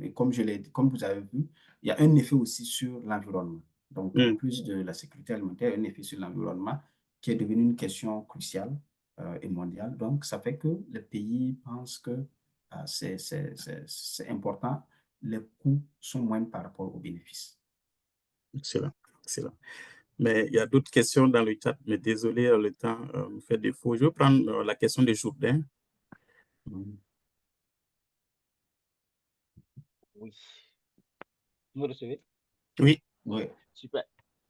et comme vous avez vu, il y a un effet aussi sur l'environnement. Donc, en plus de la sécurité alimentaire, un effet sur l'environnement qui est devenu une question cruciale et mondiale. Donc, ça fait que les pays pensent que c'est important. Les coûts sont moindres par rapport aux bénéfices. Excellent, excellent. Mais il y a d'autres questions dans le chat, mais désolé, le temps me fait défaut. Je vais prendre la question de Jourdain. Oui. Vous me recevez? Oui. Oui. Super.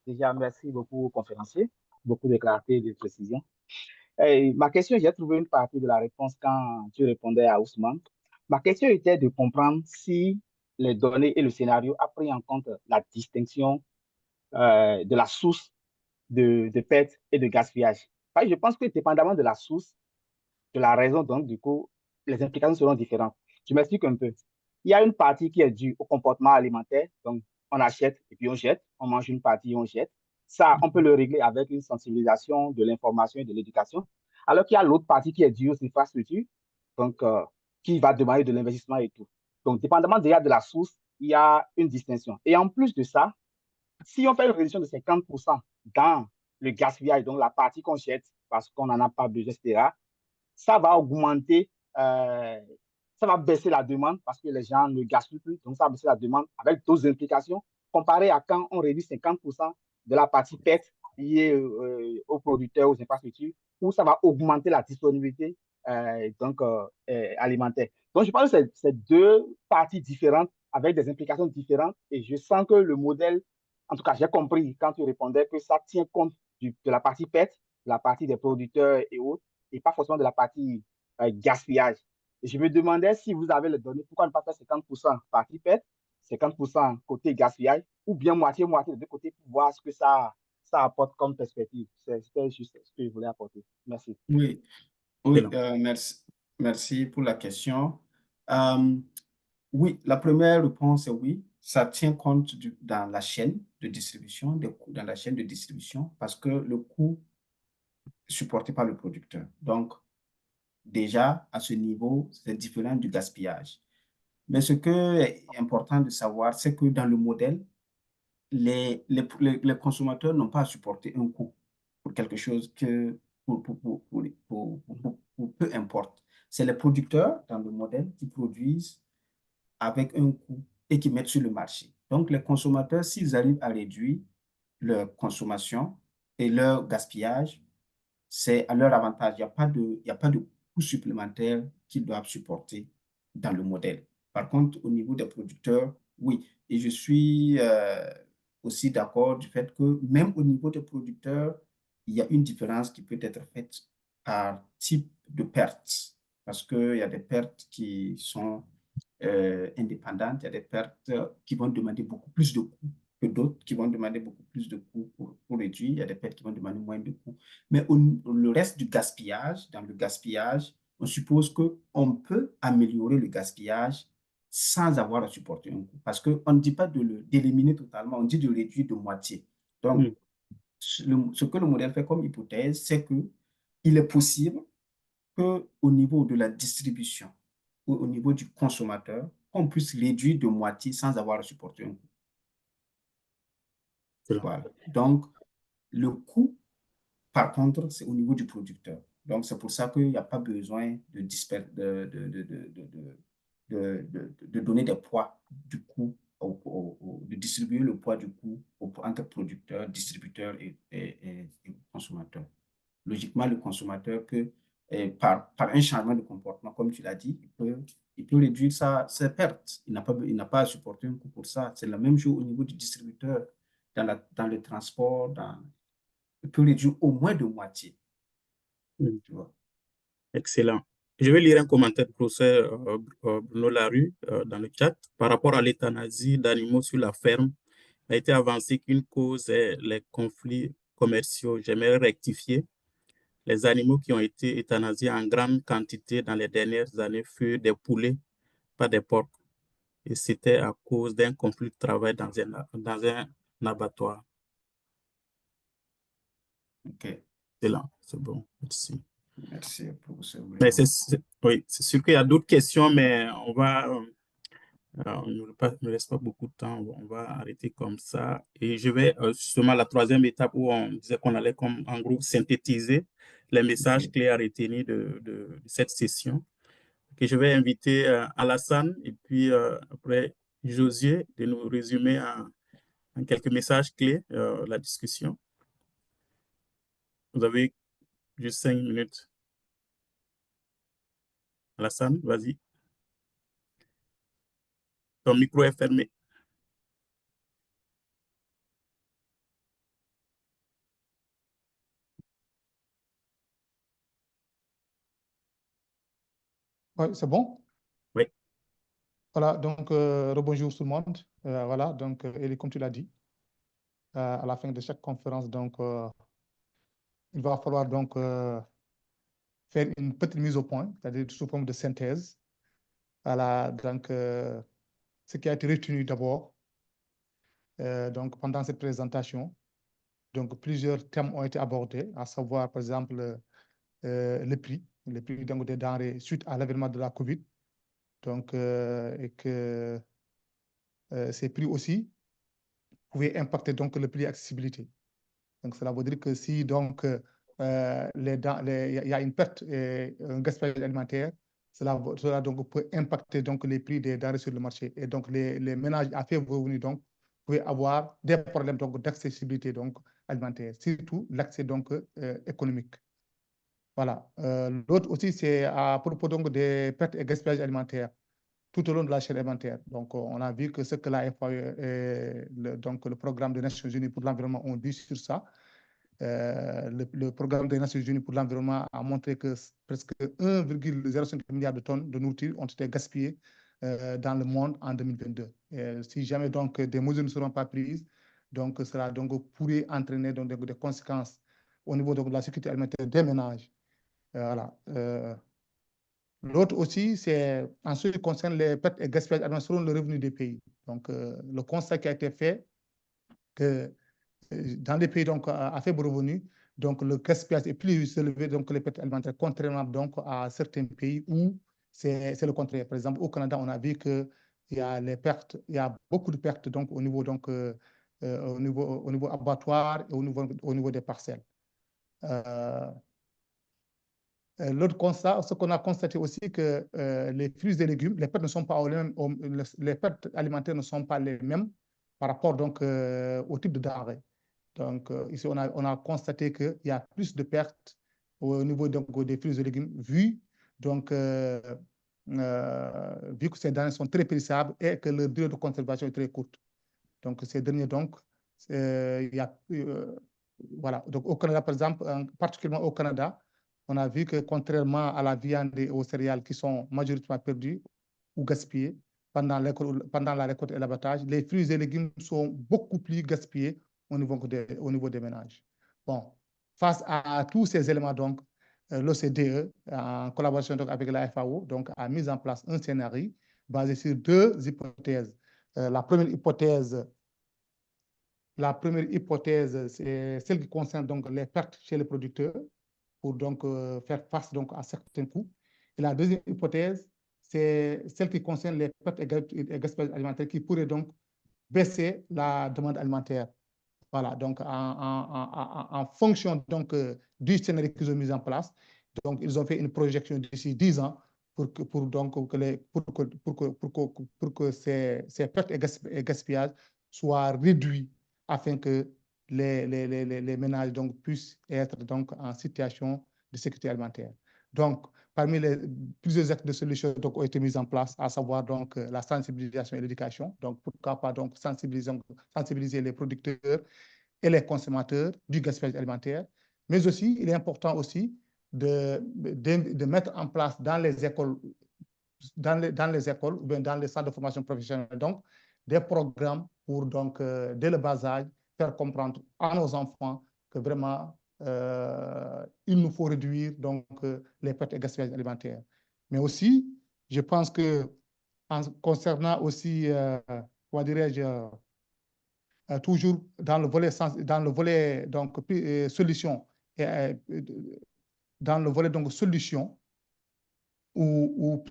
Déjà, merci beaucoup au conférencier. Beaucoup de clarté et de précision. Et ma question, j'ai trouvé une partie de la réponse quand tu répondais à Ousmane. Ma question était de comprendre si les données et le scénario a pris en compte la distinction de la source de perte et de gaspillage. Parce que je pense que dépendamment de la source, de la raison, donc du coup, les implications seront différentes. Je m'explique un peu. Il y a une partie qui est due au comportement alimentaire, donc on achète et puis on jette, on mange une partie et on jette. Ça, on peut le régler avec une sensibilisation de l'information et de l'éducation. Alors qu'il y a l'autre partie qui est due aux infrastructures, donc qui va demander de l'investissement et tout. Donc, dépendamment déjà de la source, il y a une distinction. Et en plus de ça, si on fait une réduction de 50% dans le gaspillage, donc la partie qu'on jette parce qu'on n'en a pas besoin, etc., ça va augmenter, ça va baisser la demande parce que les gens ne gaspillent plus. Donc, ça va baisser la demande avec d'autres implications comparé à quand on réduit 50% de la partie perte liée aux producteurs, aux infrastructures, où ça va augmenter la disponibilité alimentaire. Donc, je pense que c'est deux parties différentes avec des implications différentes et je sens que le modèle, en tout cas, j'ai compris quand tu répondais que ça tient compte de la partie perte, la partie des producteurs et autres, et pas forcément de la partie gaspillage. Et je me demandais si vous avez les données, pourquoi ne pas faire 50% partie perte, 50% côté gaspillage, ou bien moitié-moitié de deux côtés pour voir ce que ça apporte comme perspective. C'était juste ce que je voulais apporter. Merci. Oui, merci pour la question. Oui, la première réponse est oui. Ça tient compte dans la chaîne de distribution, dans la chaîne de distribution, parce que le coût est supporté par le producteur. Donc, déjà, à ce niveau, c'est différent du gaspillage. Mais ce qui est important de savoir, c'est que dans le modèle, les consommateurs n'ont pas à supporter un coût pour quelque chose que, peu importe. C'est les producteurs dans le modèle qui produisent avec un coût et qui mettent sur le marché. Donc, les consommateurs, s'ils arrivent à réduire leur consommation et leur gaspillage, c'est à leur avantage. Il n'y a pas de coûts supplémentaires qu'ils doivent supporter dans le modèle. Par contre, au niveau des producteurs, oui. Et je suis aussi d'accord du fait que même au niveau des producteurs, il y a une différence qui peut être faite par type de perte. Parce qu'il y a des pertes qui sont indépendantes, il y a des pertes qui vont demander beaucoup plus de coûts que d'autres qui vont demander beaucoup plus de coûts pour réduire. Il y a des pertes qui vont demander moins de coûts. Mais le reste du gaspillage, dans le gaspillage, on suppose qu'on peut améliorer le gaspillage sans avoir à supporter un coût. Parce qu'on ne dit pas d'éliminer totalement, on dit de réduire de moitié. Donc, ce que le modèle fait comme hypothèse, c'est qu'il est possible qu'au niveau de la distribution ou au niveau du consommateur, on puisse réduire de moitié sans avoir à supporter un coût. Voilà. Donc, le coût, par contre, c'est au niveau du producteur. Donc, c'est pour ça qu'il n'y a pas besoin de donner des poids du coût, de distribuer le poids du coût entre producteurs, distributeurs et consommateurs. Logiquement, le consommateur peut, par un changement de comportement, comme tu l'as dit, il peut réduire ses pertes. Il n'a pas à supporter un coût pour ça. C'est la même chose au niveau du distributeur, dans le transport, il peut réduire au moins de moitié. Tu vois. Excellent. Je vais lire un commentaire du professeur Bruno Larue dans le chat. Par rapport à l'euthanasie d'animaux sur la ferme, il a été avancé qu'une cause est les conflits commerciaux. J'aimerais rectifier. Les animaux qui ont été euthanasiés en grande quantité dans les dernières années furent des poulets, pas des porcs. Et c'était à cause d'un conflit de travail dans un abattoir. OK. Excellent, c'est bon, merci. Merci, professeur. Mais oui, c'est sûr qu'il y a d'autres questions, mais on ne reste pas beaucoup de temps, on va arrêter comme ça. Et je vais justement à la troisième étape où on disait qu'on allait comme en groupe synthétiser les messages clés à retenir de cette session. Que je vais inviter Alassane et puis après Josué de nous résumer en quelques messages clés la discussion. Vous avez juste 5 minutes. Alassane, vas-y. Ton micro est fermé. Oui, c'est bon? Oui. Voilà, donc rebonjour tout le monde. Voilà, donc, et comme tu l'as dit, à la fin de chaque conférence, donc, il va falloir donc faire une petite mise au point, c'est-à-dire sous forme de synthèse. Voilà, donc, ce qui a été retenu d'abord, donc, pendant cette présentation, donc, plusieurs thèmes ont été abordés, à savoir, par exemple, les prix donc, des denrées suite à l'avènement de la COVID. Donc, et que ces prix aussi pouvaient impacter donc le prix accessibilité. Donc, cela veut dire que si donc il y a une perte et un gaspillage alimentaire, cela donc peut impacter donc les prix des denrées sur le marché. Et donc, les ménages à faible revenu donc pouvaient avoir des problèmes donc d'accessibilité donc alimentaire, surtout l'accès donc économique. Voilà. L'autre aussi, c'est à propos donc des pertes et gaspillage alimentaire tout au long de la chaîne alimentaire. Donc, on a vu que ce que la FAO, donc le programme des Nations Unies pour l'environnement, ont dit sur ça. Le programme des Nations Unies pour l'environnement a montré que presque 1,05 milliard de tonnes de nourriture ont été gaspillées dans le monde en 2022. Et si jamais donc des mesures ne seront pas prises, donc cela donc pourrait entraîner donc des conséquences au niveau donc de la sécurité alimentaire des ménages. Voilà. L'autre aussi, c'est en ce qui concerne les pertes et gaspillages alimentaires selon le revenu des pays. Donc, le constat qui a été fait, que dans les pays donc, à faible revenu, donc le gaspillage est plus élevé donc, que les pertes alimentaires, contrairement donc, à certains pays où c'est le contraire. Par exemple, au Canada, on a vu qu'il y a les pertes, il y a beaucoup de pertes donc, au niveau abattoir et au niveau des parcelles. L'autre constat, ce qu'on a constaté aussi, que les fruits et légumes, les pertes ne sont pas les pertes alimentaires ne sont pas les mêmes par rapport donc au type de denrée. Donc, ici, on a constaté qu'il y a plus de pertes au niveau donc, des fruits et légumes, vu que ces denrées sont très périssables et que leur durée de conservation est très courte. Donc, ces derniers, donc, il y a, voilà. Donc, au Canada, par exemple, particulièrement au Canada, on a vu que contrairement à la viande et aux céréales qui sont majoritairement perdues ou gaspillées pendant la récolte et l'abattage, les fruits et légumes sont beaucoup plus gaspillés au niveau des ménages. Bon, face à tous ces éléments, donc, l'OCDE, en collaboration donc, avec la FAO, donc, a mis en place un scénario basé sur deux hypothèses. La première hypothèse, c'est celle qui concerne donc, les pertes chez les producteurs pour donc, faire face donc, à certains coûts. Et la deuxième hypothèse, c'est celle qui concerne les pertes et gaspillage alimentaire qui pourraient donc baisser la demande alimentaire. Voilà, donc en fonction donc, du scénario qu'ils ont mis en place, donc ils ont fait une projection d'ici 10 ans pour que ces pertes et gaspillages soient réduits afin que les ménages donc, puissent être donc, en situation de sécurité alimentaire. Donc, parmi les plusieurs actes de solutions donc, ont été mis en place, à savoir donc, la sensibilisation et l'éducation. Donc, pourquoi pas donc, sensibiliser les producteurs et les consommateurs du gaspillage alimentaire. Mais aussi, il est important aussi de mettre en place dans les écoles, ou bien dans les centres de formation professionnelle, donc, des programmes pour, donc, dès le bas âge, faire comprendre à nos enfants que vraiment, il nous faut réduire donc, les pertes et gaspillage alimentaire. Mais aussi, je pense que en concernant aussi, comment dirais-je, toujours dans le volet donc, solution, dans le volet donc solution ou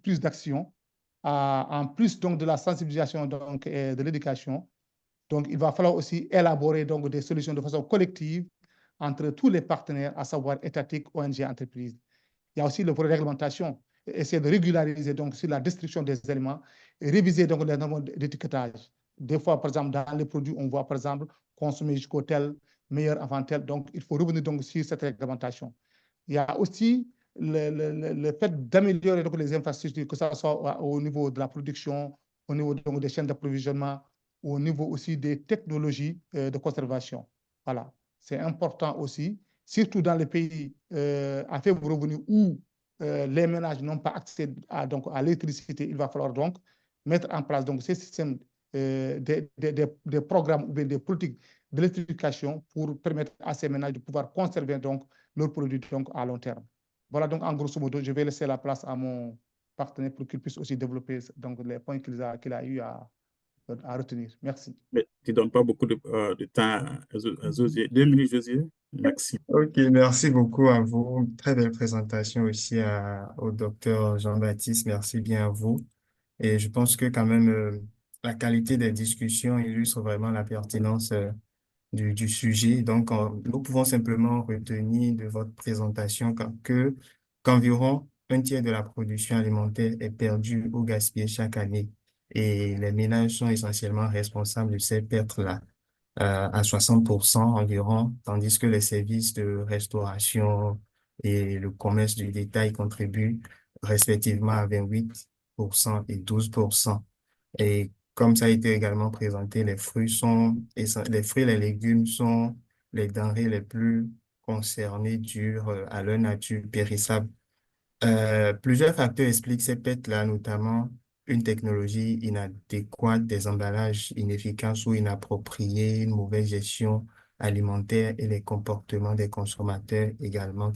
plus d'action, en plus donc de la sensibilisation donc, et de l'éducation. Donc, il va falloir aussi élaborer donc, des solutions de façon collective entre tous les partenaires, à savoir étatiques, ONG, entreprises. Il y a aussi le volet réglementation, essayer de régulariser donc, sur la destruction des aliments et réviser donc, les normes d'étiquetage. Des fois, par exemple, dans les produits, on voit, par exemple, consommer jusqu'au tel, meilleur avant tel. Donc, il faut revenir donc, sur cette réglementation. Il y a aussi le fait d'améliorer donc, les infrastructures, que ce soit au niveau de la production, au niveau donc, des chaînes d'approvisionnement, au niveau aussi des technologies de conservation. Voilà, c'est important aussi, surtout dans les pays à faible revenu où les ménages n'ont pas accès donc, à l'électricité. Il va falloir donc mettre en place donc, ces systèmes, des programmes ou bien des politiques d'électrification pour permettre à ces ménages de pouvoir conserver donc, leurs produits donc, à long terme. Voilà, donc en grosso modo, je vais laisser la place à mon partenaire pour qu'il puisse aussi développer donc, les points qu'il a eu à retenir. Merci. Mais tu ne donnes pas beaucoup de temps à Josier. 2 minutes, Josier. Merci. Ok, merci beaucoup à vous. Très belle présentation aussi au docteur Jean-Baptiste. Merci bien à vous. Et je pense que quand même, la qualité des discussions illustre vraiment la pertinence du sujet. Donc, nous pouvons simplement retenir de votre présentation qu'environ un tiers de la production alimentaire est perdue ou gaspillée chaque année. Et les ménages sont essentiellement responsables de ces pertes-là, à 60% environ, tandis que les services de restauration et le commerce du détail contribuent respectivement à 28% et 12%. Et comme ça a été également présenté, les fruits et les légumes sont les denrées les plus concernées dues à leur nature périssable. Plusieurs facteurs expliquent ces pertes-là, notamment une technologie inadéquate, des emballages inefficaces ou inappropriés, une mauvaise gestion alimentaire et les comportements des consommateurs également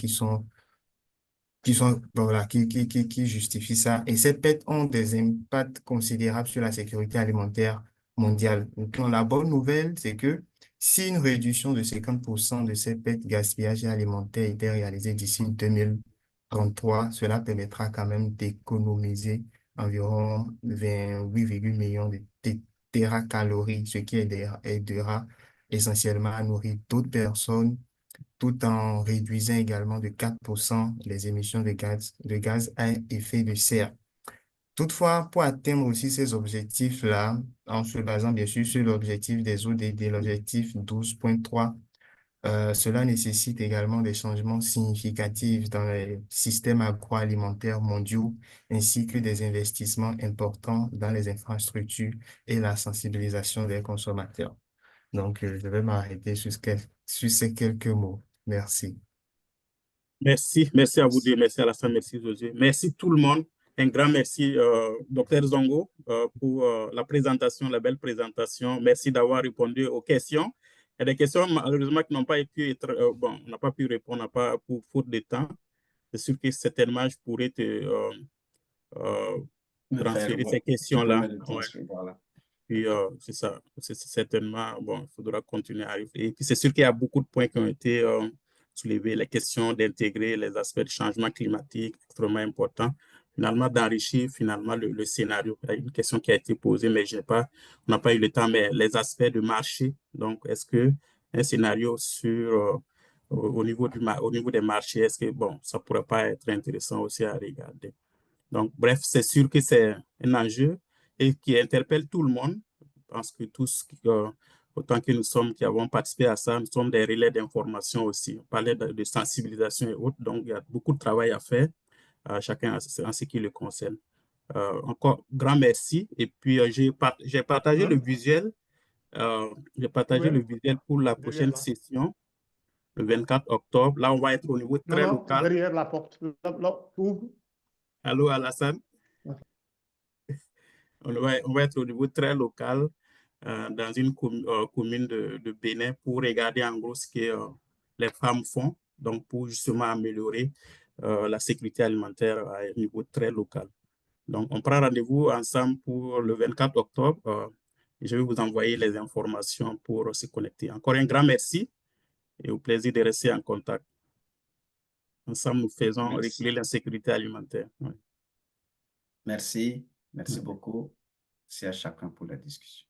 voilà, qui justifient ça. Et ces pertes ont des impacts considérables sur la sécurité alimentaire mondiale. Donc, la bonne nouvelle, c'est que si une réduction de 50% de ces pertes gaspillage alimentaire était réalisée d'ici 2033, cela permettra quand même d'économiser environ 28 millions de teracalories, ce qui aidera essentiellement à nourrir d'autres personnes tout en réduisant également de 4% les émissions de gaz à effet de serre. Toutefois, pour atteindre aussi ces objectifs-là, en se basant bien sûr sur l'objectif des ODD, l'objectif 12.3, cela nécessite également des changements significatifs dans les systèmes agroalimentaires mondiaux, ainsi que des investissements importants dans les infrastructures et la sensibilisation des consommateurs. Donc, je vais m'arrêter sur ces quelques mots. Merci. Merci à vous deux, merci Alassane, merci Josué. Merci tout le monde. Un grand merci, Dr Zongo, pour la présentation, la belle présentation. Merci d'avoir répondu aux questions. Il y a des questions, malheureusement, qui n'ont pas pu être, bon, on n'a pas pu répondre, on n'a pas pour faute de temps. C'est sûr que certainement, je pourrais te transférer ces questions-là. Voilà. Puis, c'est ça, c'est certainement, bon, il faudra continuer à réfléchir. Et puis, c'est sûr qu'il y a beaucoup de points qui ont été soulevés, les questions d'intégrer les aspects de changement climatique, extrêmement importants. Finalement, d'enrichir finalement le scénario. Il y a une question qui a été posée, mais on n'a pas eu le temps, mais les aspects de marché. Donc, est-ce que un scénario sur, au niveau des marchés, est-ce que, bon, ça pourrait pas être intéressant aussi à regarder? Donc, bref, c'est sûr que c'est un enjeu et qui interpelle tout le monde. Je pense que tous, autant que nous sommes qui avons participé à ça, nous sommes des relais d'information aussi. On parlait de sensibilisation et autres, donc il y a beaucoup de travail à faire, chacun en ce qui le concerne. Encore grand merci. Et puis, j'ai partagé le visuel. J'ai partagé le visuel pour la prochaine session, le 24 octobre. Là, on va être au niveau très local. Derrière la porte. Ouvre. Allô, Alassane? On va être au niveau très local dans une commune de Bénin pour regarder en gros ce que les femmes font, donc pour justement améliorer la sécurité alimentaire à un niveau très local. Donc, on prend rendez-vous ensemble pour le 24 octobre. Je vais vous envoyer les informations pour se connecter. Encore un grand merci et au plaisir de rester en contact. Ensemble, nous faisons reculer l'insécurité alimentaire. Ouais. Merci beaucoup. Merci à chacun pour la discussion.